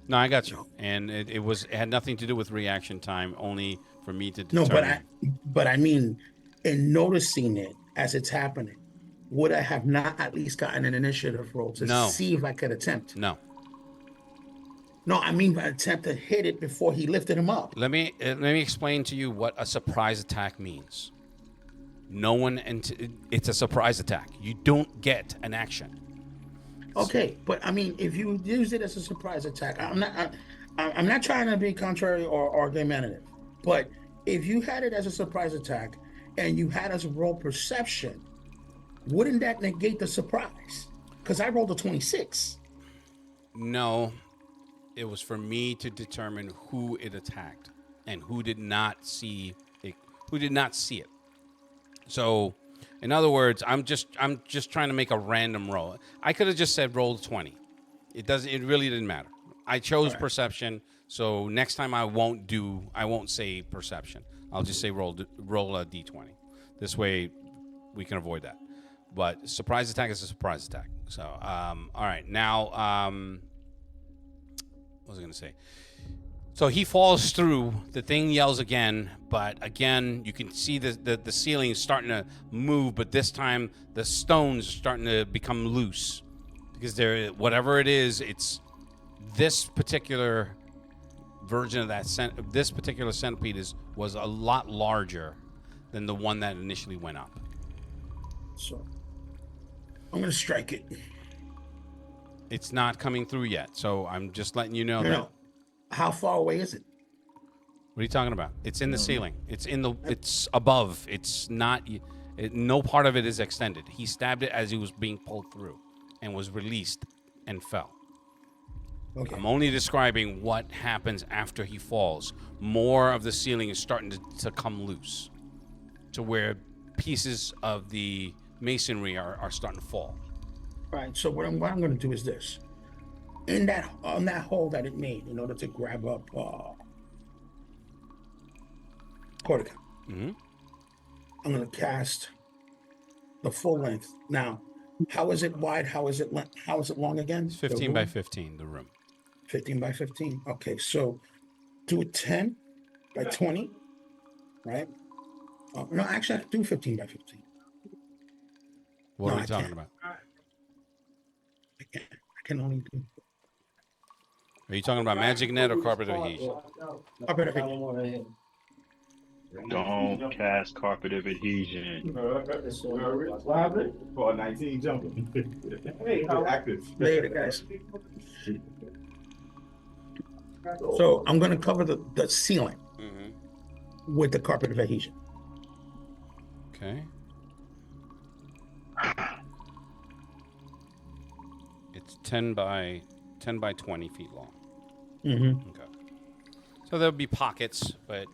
No, I got you, and it had nothing to do with reaction time, only for me to No, determine. but I mean, in noticing it as it's happening, would I have not at least gotten an initiative roll to No. see if I could attempt? No. No, I mean attempt to hit it before he lifted him up. Let me explain to you what a surprise attack means. No one, it's a surprise attack. You don't get an action. Okay, but I mean, if you use it as a surprise attack, I'm not trying to be contrary or argumentative, but if you had it as a surprise attack and you had us roll perception, wouldn't that negate the surprise? Because I rolled a 26. No, it was for me to determine who it attacked and who did not see it. Who did not see it. So, in other words, I'm just trying to make a random roll. I could have just said roll 20. It really didn't matter. I chose perception, so next time I won't say perception. I'll just say roll a d20. This way, we can avoid that. But surprise attack is a surprise attack. So, all right, now, what was I going to say? So he falls through. The thing yells again, but again, you can see the ceiling is starting to move, but this time the stones are starting to become loose because whatever it is, it's this particular version of this particular centipede was a lot larger than the one that initially went up. So I'm gonna strike it. It's not coming through yet, so I'm just letting you know that. No. How far away is it? What are you talking about? It's in the ceiling. It's above. It's not. No part of it is extended. He stabbed it as he was being pulled through, and was released, and fell. Okay. I'm only describing what happens after he falls. More of the ceiling is starting to come loose, to where pieces of the masonry are starting to fall. Right. So what I'm going to do is this: on that hole that it made, in order to grab up Cortica, Mm-hmm. I'm going to cast the full length. Now, how is it wide? How is it long again? It's 15 by 15. The room. 15 by 15. Okay, so do it 10 by 20, right? No, actually, I can do 15 by 15. What No, are we I talking can't. about? I can only do. Are you talking about magic net or carpet of adhesion? Carpet of adhesion. Don't cast carpet of adhesion. For 19 jumping. Hey, how active. Later, guys. So I'm going to cover the ceiling Mm-hmm. with the carpet of adhesion. Okay. It's 10 by 20 feet long. Mm-hmm. Okay. So there'll be pockets, but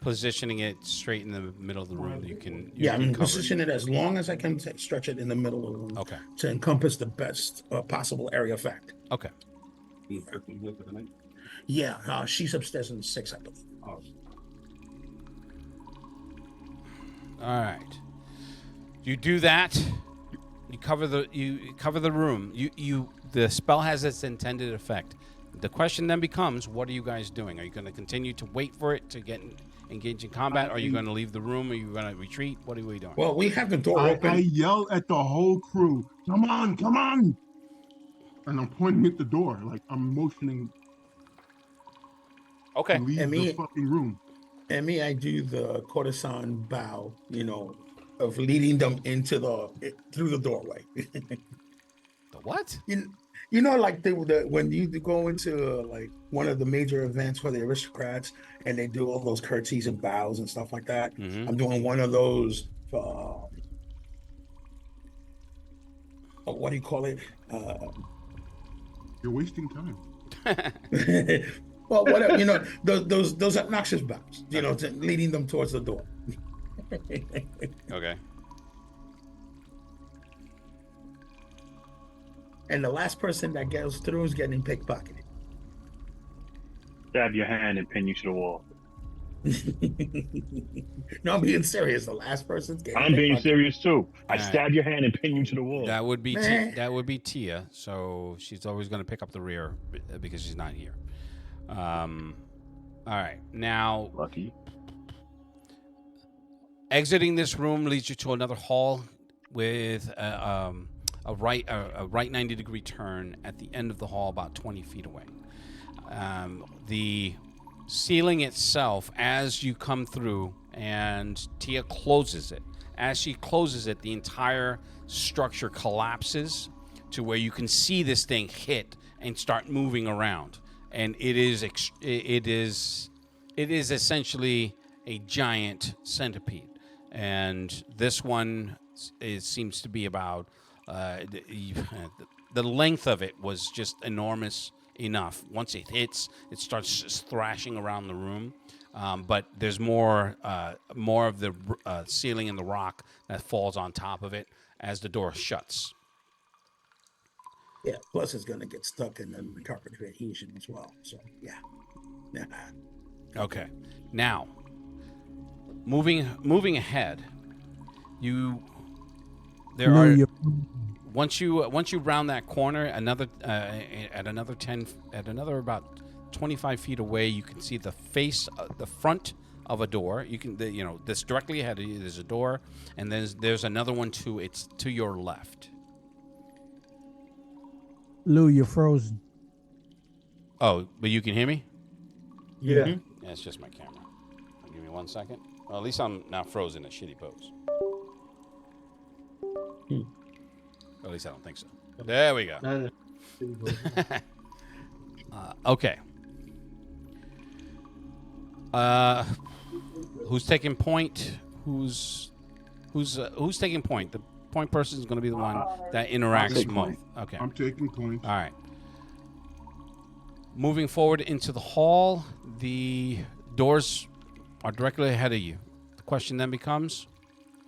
positioning it straight in the middle of the room, you can cover Position it as long as I can stretch it in the middle of the room. Okay. To encompass the best possible area effect. Okay. Yeah, she's upstairs in the 6, I believe. Oh. All right. You do that. You cover the room. The spell has its intended effect. The question then becomes, what are you guys doing? Are you going to continue to wait for it to get engaged in combat? Are you going to leave the room? Are you going to retreat? What are we doing? Well, we have the door I open. yell at the whole crew, come on, come on. And I'm pointing at the door, like I'm motioning Okay. to leave And the me- fucking room. And me, I do the courtesan bow, of leading them through the doorway. The what? Like when you go into like one of the major events for the aristocrats and they do all those curtsies and bows and stuff like that. Mhm. I'm doing one of those. What do you call it? You're wasting time. Well, whatever, those obnoxious bows, leading them towards the door. Okay. And the last person that goes through is getting pickpocketed. Stab your hand and pin you to the wall. No, I'm being serious. The last person's getting I'm being pickpocketed. serious too. I Alright. stab your hand and pin you to the wall. That would be Meh. that would be Tia. So she's always going to pick up the rear because she's not here. All right. Now, Lucky. exiting this room leads you to another hall with a right 90-degree turn at the end of the hall, about 20 feet away. The ceiling itself, as you come through, and Tia closes it. As she closes it, the entire structure collapses to where you can see this thing hit and start moving around. And it is essentially a giant centipede. And this one seems to be about the length of it was just enormous enough. Once it hits, it starts just thrashing around the room. But there's more of the ceiling and the rock that falls on top of it as the door shuts. Yeah, plus it's going to get stuck in the carpet adhesion as well. So, yeah. Okay. Now, moving ahead, once you round that corner, at another about 25 feet away, you can see the front of a door. You can this directly ahead of you. There's a door, and there's another one too. It's to your left. Lou, you're frozen. Oh, but you can hear me? Yeah. Mhm. Yeah, it's just my camera. Give me 1 second. Well, at least I'm not frozen in a shitty pose. At least I don't think so. There we go. No. Okay. Who's taking point? Who's taking point? The point person is going to be the one that interacts take most. point. Okay. I'm taking points. All right. Moving forward into the hall, the doors are directly ahead of you. The question then becomes,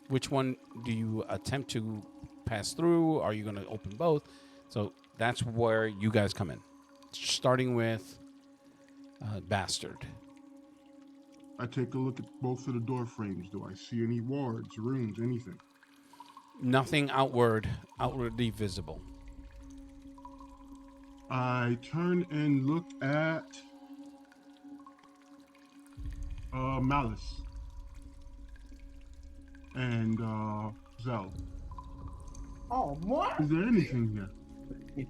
which one do you attempt to pass through? Are you going to open both? So that's where you guys come in. Starting with Bastard. I take a look at both of the door frames. Do I see any wards, runes, anything? Nothing outwardly visible. I turn and look at Malice and Zell. Oh, what? Is there anything here?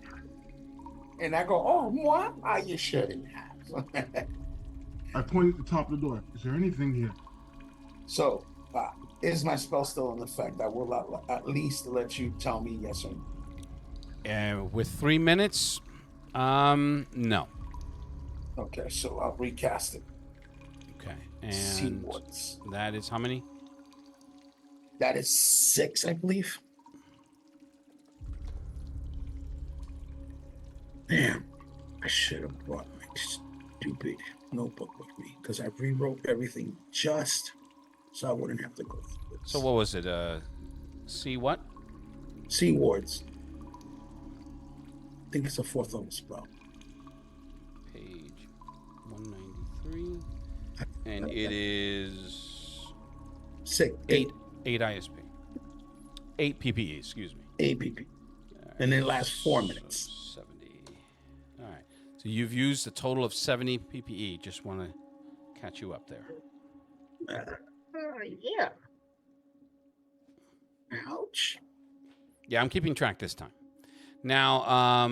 And I go, oh, what? Oh, you shouldn't have. I point at the top of the door. Is there anything here? So, is my spell still in effect? I will at least let you tell me yes or no. With 3 minutes, no. Okay, so I'll recast it. Okay. See And what's. that is how many? That is 6, I believe. Damn, I should have brought my stupid notebook with me because I rewrote everything just so I wouldn't have to go through it. So what was it? C what? Sea wards. I think it's a 4th level spell. 3. And it is 8 8 ISP. 8 PPE, excuse me. APP. And it lasts 4 minutes. So 70. All right. So you've used a total of 70 PPE. Just want to catch you up there. Yeah. Ouch. Yeah, I'm keeping track this time. Now,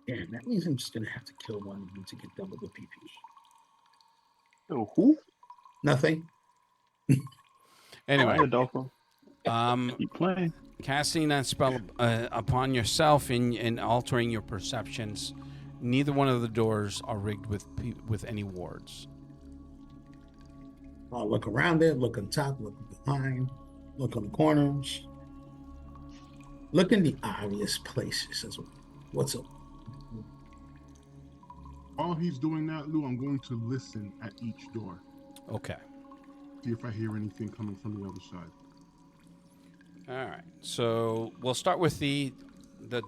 Yeah, that means I'm just gonna have to kill one of them to get double the PP. Oh, who? Nothing. anyway, Adolfo. Keep playing. casting that spell upon yourself and altering your perceptions. Neither one of the doors are rigged with any wards. I'll look around it, look on top, look behind, look on the corners. Look in the obvious places as well. What's up? While he's doing that, Lou, I'm going to listen at each door. Okay. See if I hear anything coming from the other side. All right. So we'll start with the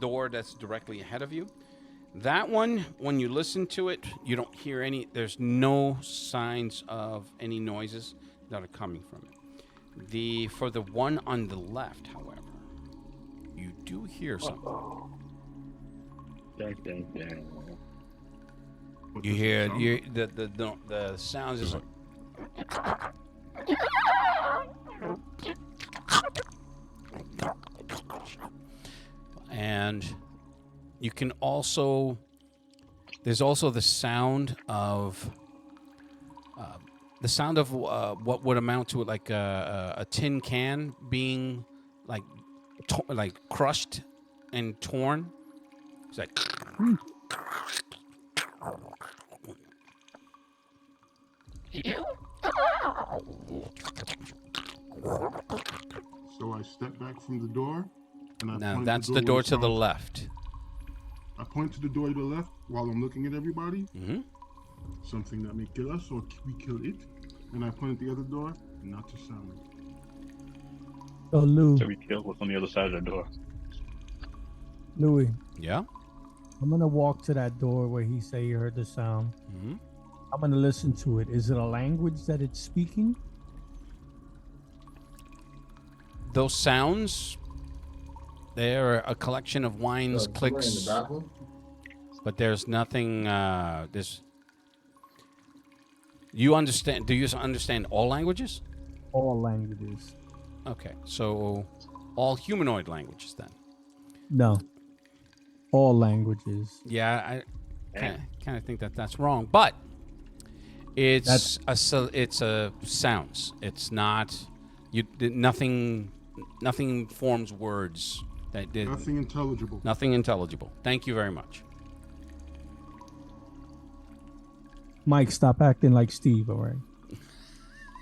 door that's directly ahead of you. That one, when you listen to it, you don't hear any. There's no signs of any noises that are coming from it. For the one on the left, however, you do hear something. What You does hear it sound? the sounds is like. And you can also, there's also the sound of what would amount to like a tin can being like crushed and torn. It's like. So I step back from the door, and I Now point that's the where door it to the sounds- left. I point to the door to the left while I'm looking at everybody. Mm-hmm. Something that may kill us, or we kill it. And I point at the other door, not to sound. So Lou, So we kill what's on the other side of the door. Louis, Yeah. I'm gonna walk to that door where he say he heard the sound. Mm-hmm. I'm gonna listen to it. Is it a language that it's speaking? Those sounds, they're a collection of whines, In clicks, the bathroom? but there's nothing. You understand? Do you understand all languages? All languages. Okay, so all humanoid languages then. No. All languages. Yeah, I kind of think that's wrong, but it's a sounds. It's not nothing forms words that did Nothing intelligible. nothing intelligible. Thank you very much. Mike, stop acting like Steve, all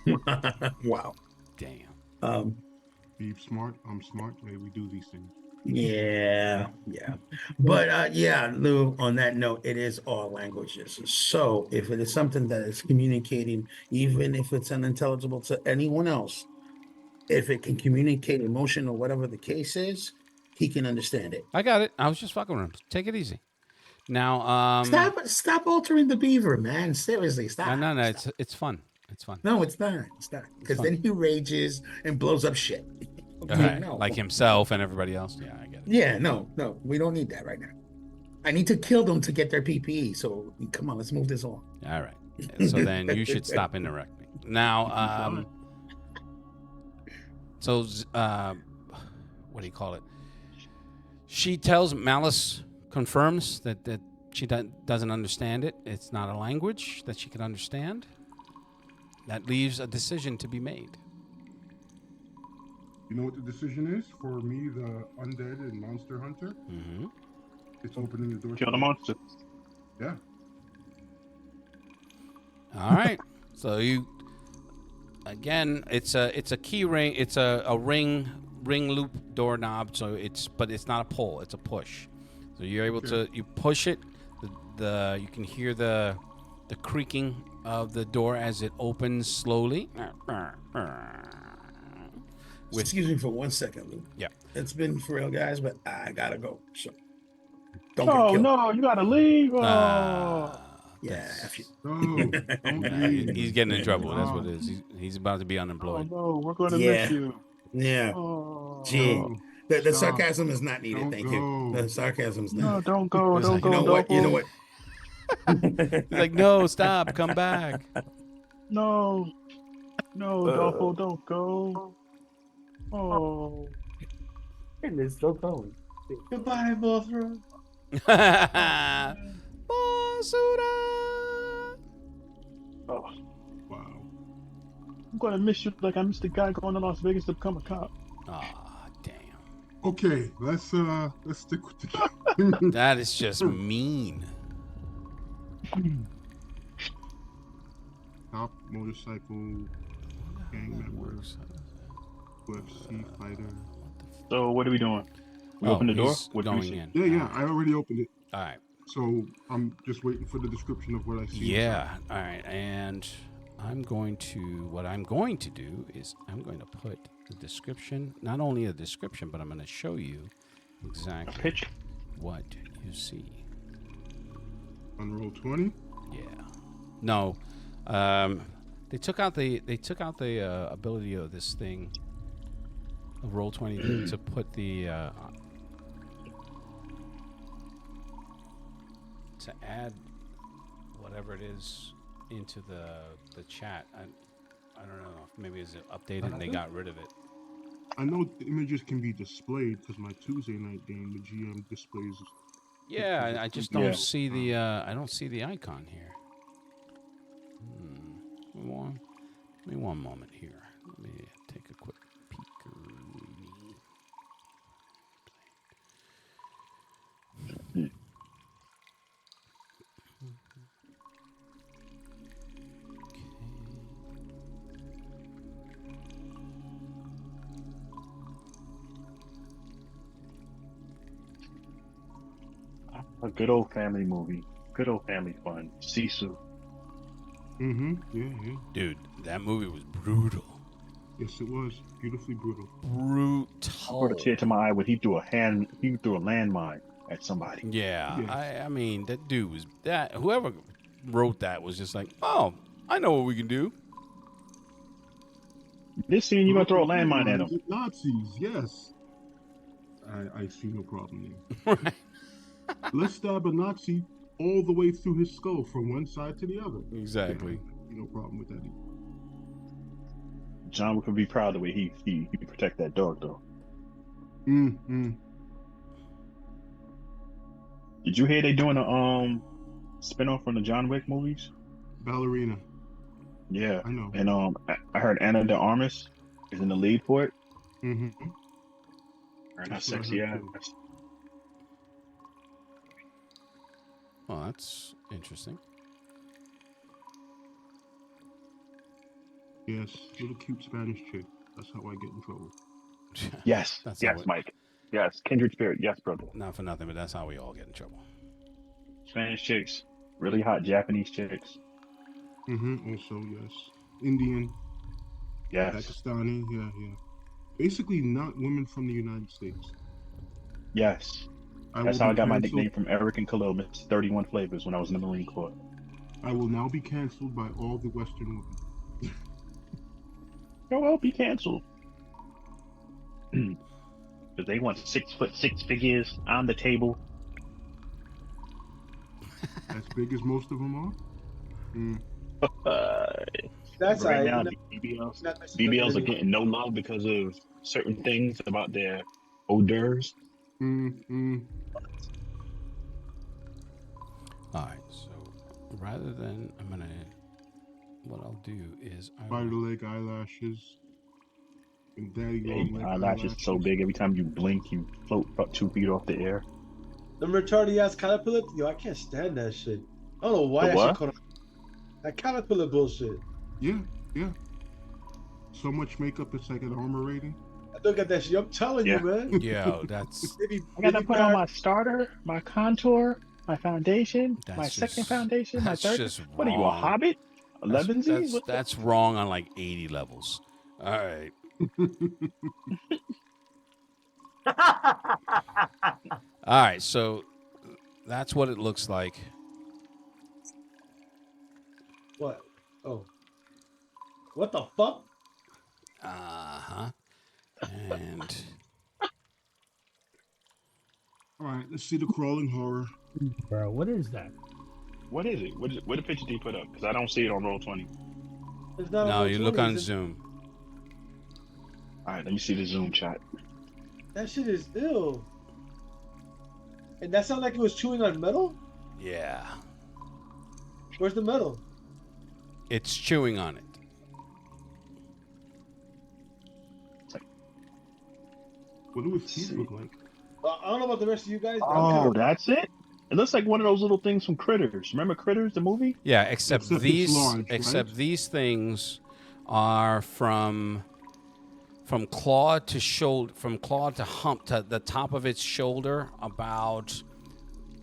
right? Wow. Damn. Be smart. I'm smart. Hey, we do these things. Yeah. But yeah, Lou, on that note, it is all languages. So if it is something that is communicating, even if it's unintelligible to anyone else, if it can communicate emotion or whatever the case is, he can understand it. I got it. I was just fucking with him. Take it easy. Now, Stop altering the beaver, man. Seriously, stop. no, Stop. it's fun. It's fun. No, it's not. It's not. Because then he rages and blows up shit. All right. No. Like himself and everybody else. Yeah, I get it. Yeah, no, we don't need that right now. I need to kill them to get their PPE. So come on, let's move this on. All right. So then you should stop interrupting me. Now, what do you call it? She tells Malice confirms that she doesn't understand it. It's not a language that she can understand. That leaves a decision to be made. You know what the decision is for me, the undead and monster hunter? Mm-hmm. It's opening the door. Kill the monster. Yeah. All right. So you again, it's a key ring. It's a ring loop doorknob. So but it's not a pull. It's a push. So you're able to you push it. You can hear the creaking of the door as it opens slowly. Excuse me for 1 second, Lou. Yeah. It's been for real, guys, but I gotta go. So Don't get Oh killed. no, you gotta leave. Oh. Yeah, that's- F you. No, don't leave. He's getting in trouble. That's what No. it is. He's about to be Oh unemployed. no, we're gonna Yeah. miss you. Yeah. Oh. Gee. No. The Stop. sarcasm is not needed. Don't Thank go. you. The sarcasm's not No, needed. don't go, It's don't like, go, You know don't what? go. You know what? He's like, no, stop, come back. No, no, Dolfo, don't go. Oh, And it's still going. Goodbye, Mothra. Basura. oh, Wow. I'm gonna miss you like I missed the guy going to Las Vegas to become a cop. Ah, damn. Okay, let's stick with the game. That is just mean. Top motorcycle gang members, UFC fighter. So what are we doing? We open the door. He's What do we going see? in. Yeah, I already opened it. All right. So I'm just waiting for the description of what I see. Yeah. All right. And what I'm going to do is I'm going to put the description, not only a description, but I'm going to show you A exactly picture. what you see. On roll 20. Yeah. No. They took out the ability of this thing, of Roll20, to put the to add whatever it is into the chat. I don't know. Maybe is it updated and they got rid of it. I know the images can be displayed because my Tuesday night game, the GM displays. Yeah, I just don't see the I don't see the icon here. Give me one moment here. Let me take a quick peek. A good old family movie. Good old family fun. Sisu. Yeah. Dude, that movie was brutal. Yes, it was beautifully brutal. I Brutal. brought a tear to my eye when he threw a landmine at somebody. Yeah, Yes. I mean that dude was that. Whoever wrote that was just like, oh, I know what we can do. This scene, you gonna throw a landmine at him? Nazis, yes. I see no problem there. Right. Let's stab a Nazi all the way through his skull from one side to the other. Exactly. Yeah, no problem with that either. John would be proud of the way he protect that dog though. Did you hear they doing a spinoff from the John Wick movies? Ballerina. Yeah, I know. and I heard Anna de Armas is in the lead for it. Mm-hmm. Her and how That's what I sexy heard, ass. too. Well, that's interesting. Yes, little cute Spanish chick. That's how I get in trouble. Yes, That's how yes, it- Mike. Yes, kindred spirit. Yes, brother. Not for nothing, but that's how we all get in trouble. Spanish chicks, really hot Japanese chicks. Also, yes. Indian, Yes, Pakistani, yeah. Basically, not women from the United States. yes. I That's will how I be got my canceled- nickname from Eric and Khalil, Miss 31 Flavors, when I was in the Marine Corps. I will now be canceled by all the Western women. Oh, well, be canceled. Because they want 6'6" figures on the table. As big as most of them are. That's right all now, right. BBLs, Not messing BBLs with are anyone. getting no love because of certain things about their odors. All right, so rather than what I'll do is Spider leg eyelashes. And daddy Yeah, long leg eyelashes so big every time you blink, you float about 2 feet off the air. The retarded ass caterpillar, yo, I can't stand that shit. I don't know why The that what? shit caught on. That caterpillar bullshit. Yeah. So much makeup, it's like an armor rating. I look at that shit. I'm telling Yeah. you, man. Yo, that's I gotta put on my starter, my contour, my foundation, That's my just- second foundation, my that's third. just What are you, a wrong. hobbit? that's, 11Z? that's wrong on like 80 levels. All right. All right, so that's what it looks like. What? Oh. What the fuck? Uh-huh. And All right, let's see the crawling horror. Bro, what is that? What is it? What picture did you put up? Because I don't see it on Roll20. It's not no, on you look 20, on is it? Zoom. All right, let me see the Zoom chat. That shit is ill. And that sounded like it was chewing on metal? Yeah. Where's the metal? It's chewing on it. What do its teeth look like? I don't know about the rest of you guys. But Oh, that's it? It looks like one of those little things from Critters. Remember Critters, the movie? Yeah, except Except it's these large, except right? these things are from claw to shoulder, from claw to hump to the top of its shoulder, about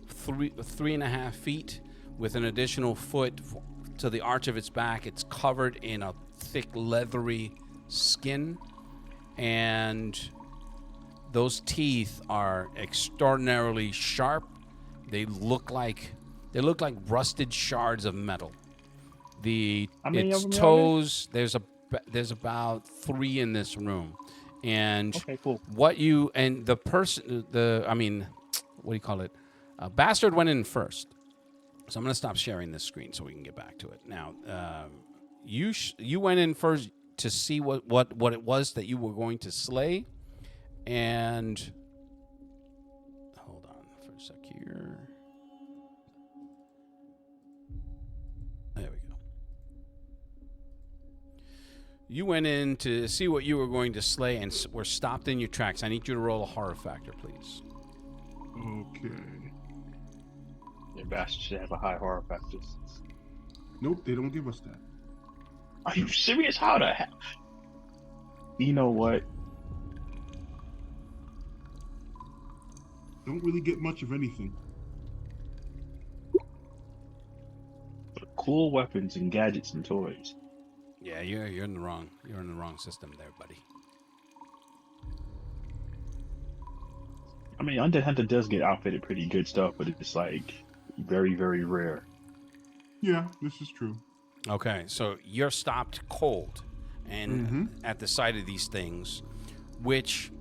3.5 feet, with an additional foot to the arch of its back. It's covered in a thick leathery skin, and those teeth are extraordinarily sharp. They look like rusted shards of metal. How many Its of them are toes, there's about 3 in this room, and Okay, cool. what you and the person, what do you call it? Bastard went in first, so I'm gonna stop sharing this screen so we can get back to it. Now, you went in first to see what it was that you were going to slay, and hold on for a sec here. There we go. You went in to see what you were going to slay and were stopped in your tracks. I need you to roll a horror factor, please. Okay. Your bastard should have a high horror factor. Nope, they don't give us that. Are you serious? How the heck? You know what? Don't really get much of anything. Cool weapons and gadgets and toys. Yeah, you're in the wrong system there, buddy. I mean, Undead Hunter does get outfitted pretty good stuff, but it's like very, very rare. Yeah, this is true. Okay, so you're stopped cold and at the sight of these things, which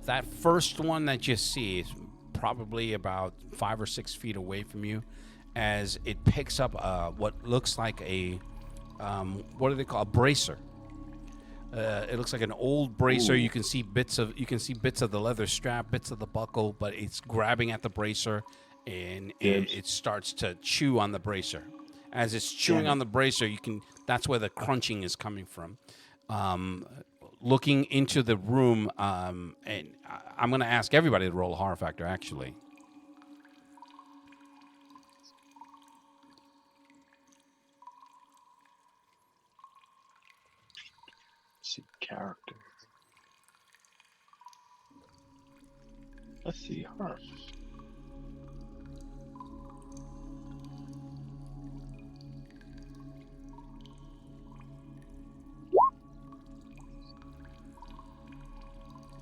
that first one that you see is probably about 5 or 6 feet away from you, as it picks up what looks like a what do they call a bracer? It looks like an old bracer. Ooh. You can see bits of the leather strap, bits of the buckle, but it's grabbing at the bracer, and it starts to chew on the bracer. As it's chewing on the bracer, that's where the crunching is coming from. Looking into the room, and I'm going to ask everybody to roll a horror factor, actually. Let's see, character. Let's see, horror.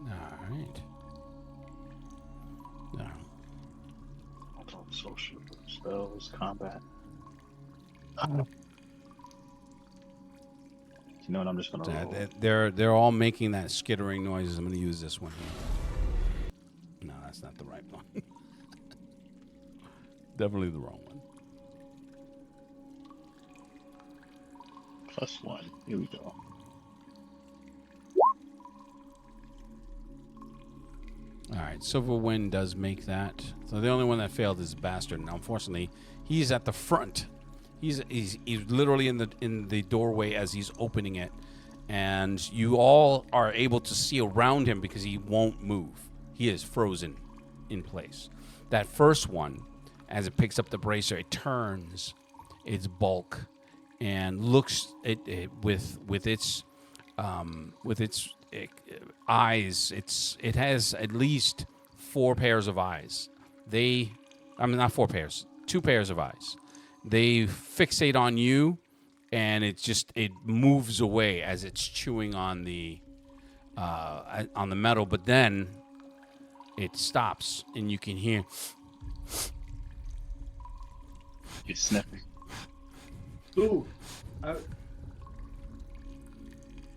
All right. Now, Social spells, combat. You know what? I'm just gonna roll. they're all making that skittering noises. I'm going to use this one here. No, that's not the right one. Definitely the wrong one. +1. Here we go. All right, Silverwind does make that. So the only one that failed is Bastard. Now, unfortunately, he's at the front. He's literally in the doorway as he's opening it, and you all are able to see around him because he won't move. He is frozen in place. That first one, as it picks up the bracer, it turns its bulk and looks with its eyes. It has at least 4 pairs of eyes. Not 4 pairs, 2 pairs of eyes. They fixate on you, and it moves away as it's chewing on the metal. But then it stops, and you can hear You're sniffing. Ooh.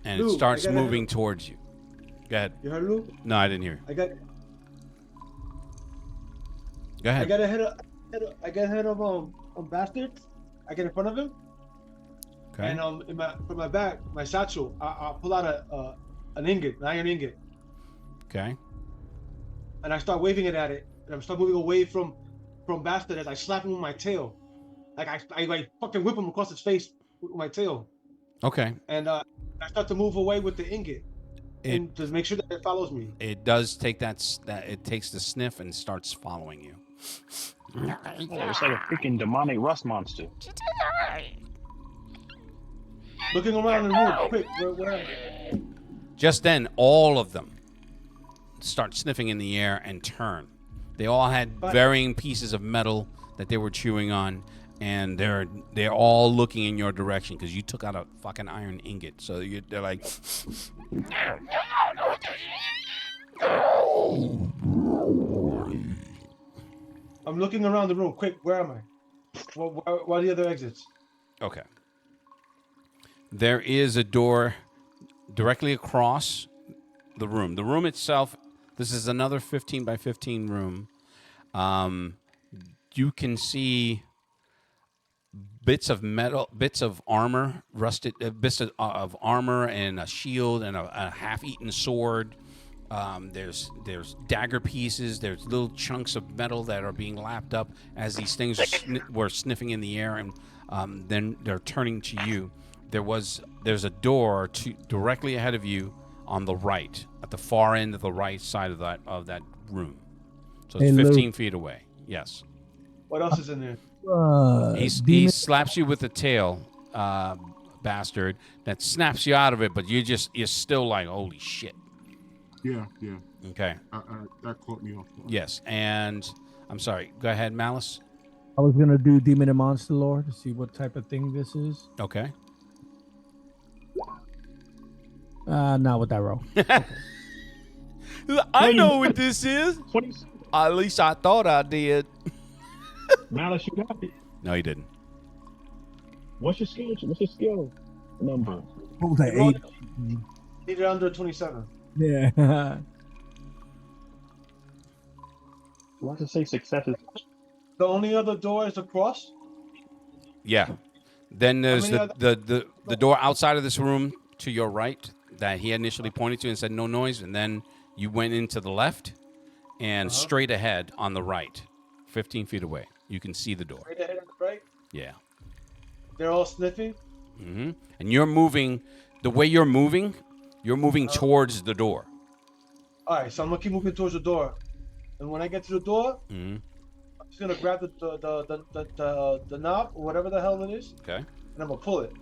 And Lou, it starts I gotta- moving towards you. Go ahead. You heard Lou? No, I didn't hear. I got Go ahead. I get ahead of bastard. I get in front of him. Okay. And from my back, my satchel, I pull out an ingot, an iron ingot, Okay. and I start waving it at it, and I start moving away from bastard as I slap him with my tail, like I fucking whip him across his face with my tail, Okay. and I start to move away with the ingot, and to make sure that it follows me. It does take that it takes the sniff and starts following you. Oh, it's like a freaking demonic rust monster. Looking around the room, quick, where? Just then, all of them start sniffing in the air and turn. They all had varying pieces of metal that they were chewing on, and they're all looking in your direction because you took out a fucking iron ingot. So they're like, I'm looking around the room, quick. Where am I? What are the other exits? okay. There is a door directly across the room. The room itself, this is another 15 by 15 room. You can see bits of metal, bits of armor, rusted bits of armor and a shield and a half-eaten sword. There's dagger pieces. There's little chunks of metal that are being lapped up as these things were sniffing in the air, and then they're turning to you. There's a door directly ahead of you on the right, at the far end of the right side of that room. So it's 15 feet away. Yes. What else is in there? He slaps you with the tail, bastard. That snaps you out of it, but you're still like, holy shit. Yeah. Okay. That caught me off guard. Yes, and I'm sorry. Go ahead, Malice. I was gonna do Demon and Monster Lore to see what type of thing this is. Okay. Not with that roll. I know what this is. At least I thought I did. Malice, you got it. No, he didn't. What's your skill number? What was that? 8? Need it under 27. Yeah. Why does it say successes? The only other door is across. Yeah. Then there's many the door outside of this room to your right that he initially pointed to and said no noise, and then you went into the left and straight ahead on the right, 15 feet away. You can see the door. Right ahead on the right. Yeah. They're all sniffing. Mm-hmm. And you're moving. The way you're moving towards the door. All right, so I'm gonna keep moving towards the door, and when I get to the door, Mm-hmm. I'm just gonna grab the knob or whatever the hell it is, Okay. and I'm gonna pull it.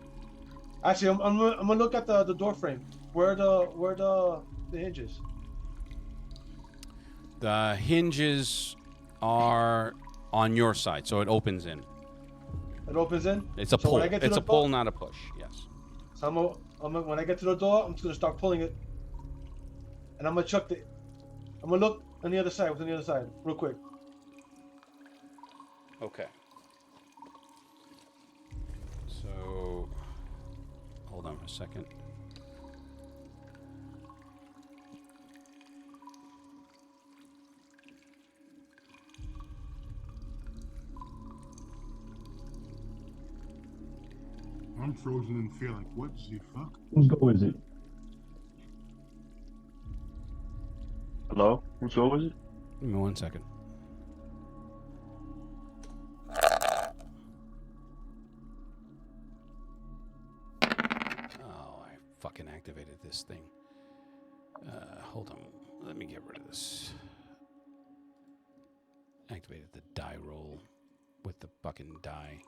Actually, I'm gonna look at the door frame. Where the hinges? The hinges are on your side, so it opens in. It opens in. It's a So pull. when I get to It's the a pull, door- not a push. Yes. So when I get to the door, I'm just gonna start pulling it, and I'm gonna look on the other side. What's on the other side, real quick? Okay. So, hold on for a second. I'm frozen in fear. Like, what the fuck? Whose goal is it? Hello? Whose goal is it? Give me 1 second. Oh, I fucking activated this thing. Hold on. Let me get rid of this. Activated the die roll with the fucking die.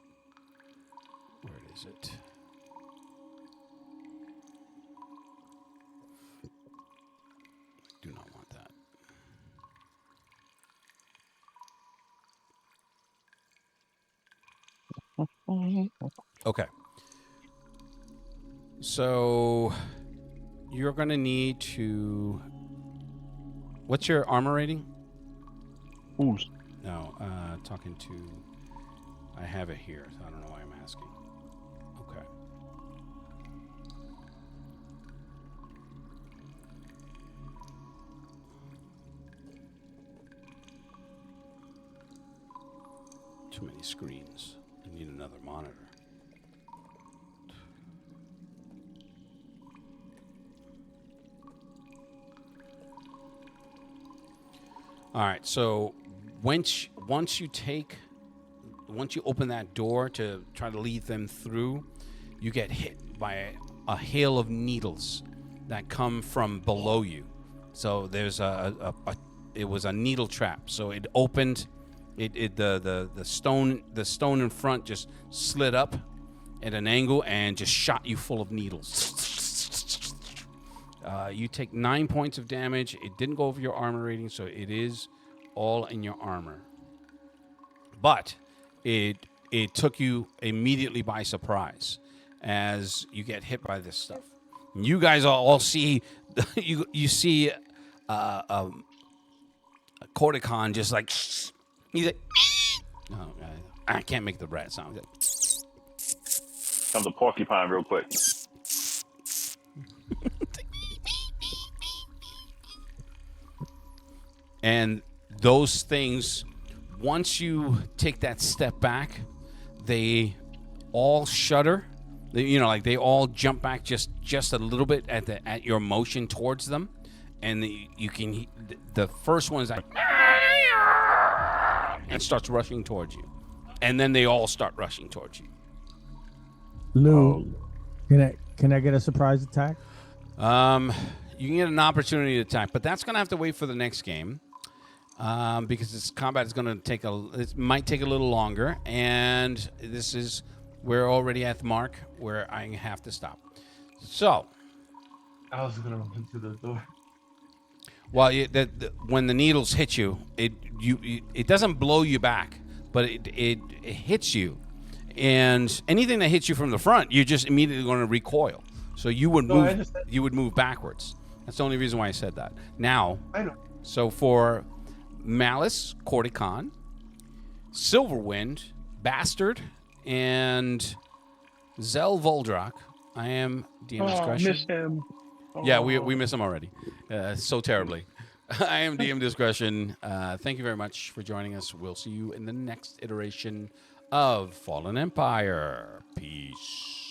Where is it? Do not want that. Okay. So you're going to need to. What's your armor rating? Whose? No, talking to I have it here, so I don't know why I'm asking. Okay. Too many screens. I need another monitor. All right, so once you open that door to try to lead them through, you get hit by a hail of needles that come from below you. So there's it was a needle trap. So it opened, the stone in front just slid up at an angle and just shot you full of needles. You take 9 points of damage. It didn't go over your armor rating, so it is all in your armor. But it took you immediately by surprise as you get hit by this stuff. You guys all see you see a Corticon just like he's like no, I can't make the rat sound. Comes a porcupine real quick. And those things, once you take that step back, they all shudder. They all jump back just a little bit at your motion towards them, and the first one is like and starts rushing towards you, and then they all start rushing towards you. Lou, can I get a surprise attack? You can get an opportunity to attack, but that's gonna have to wait for the next game. Because this combat is going to it might take a little longer, and we're already at the mark where I have to stop. So, I was gonna run to the door. well, when the needles hit you, it doesn't blow you back, but it hits you, and anything that hits you from the front, you're just immediately going to recoil. So you would move backwards. That's the only reason why I said that. Now, I know. So for Malice, Corticon, Silverwind, Bastard, and Zell Voldrak, I am DM Discretion. Miss him. Yeah, we miss him already, so terribly. I am DM Discretion. Thank you very much for joining us. We'll see you in the next iteration of Fallen Empire. Peace.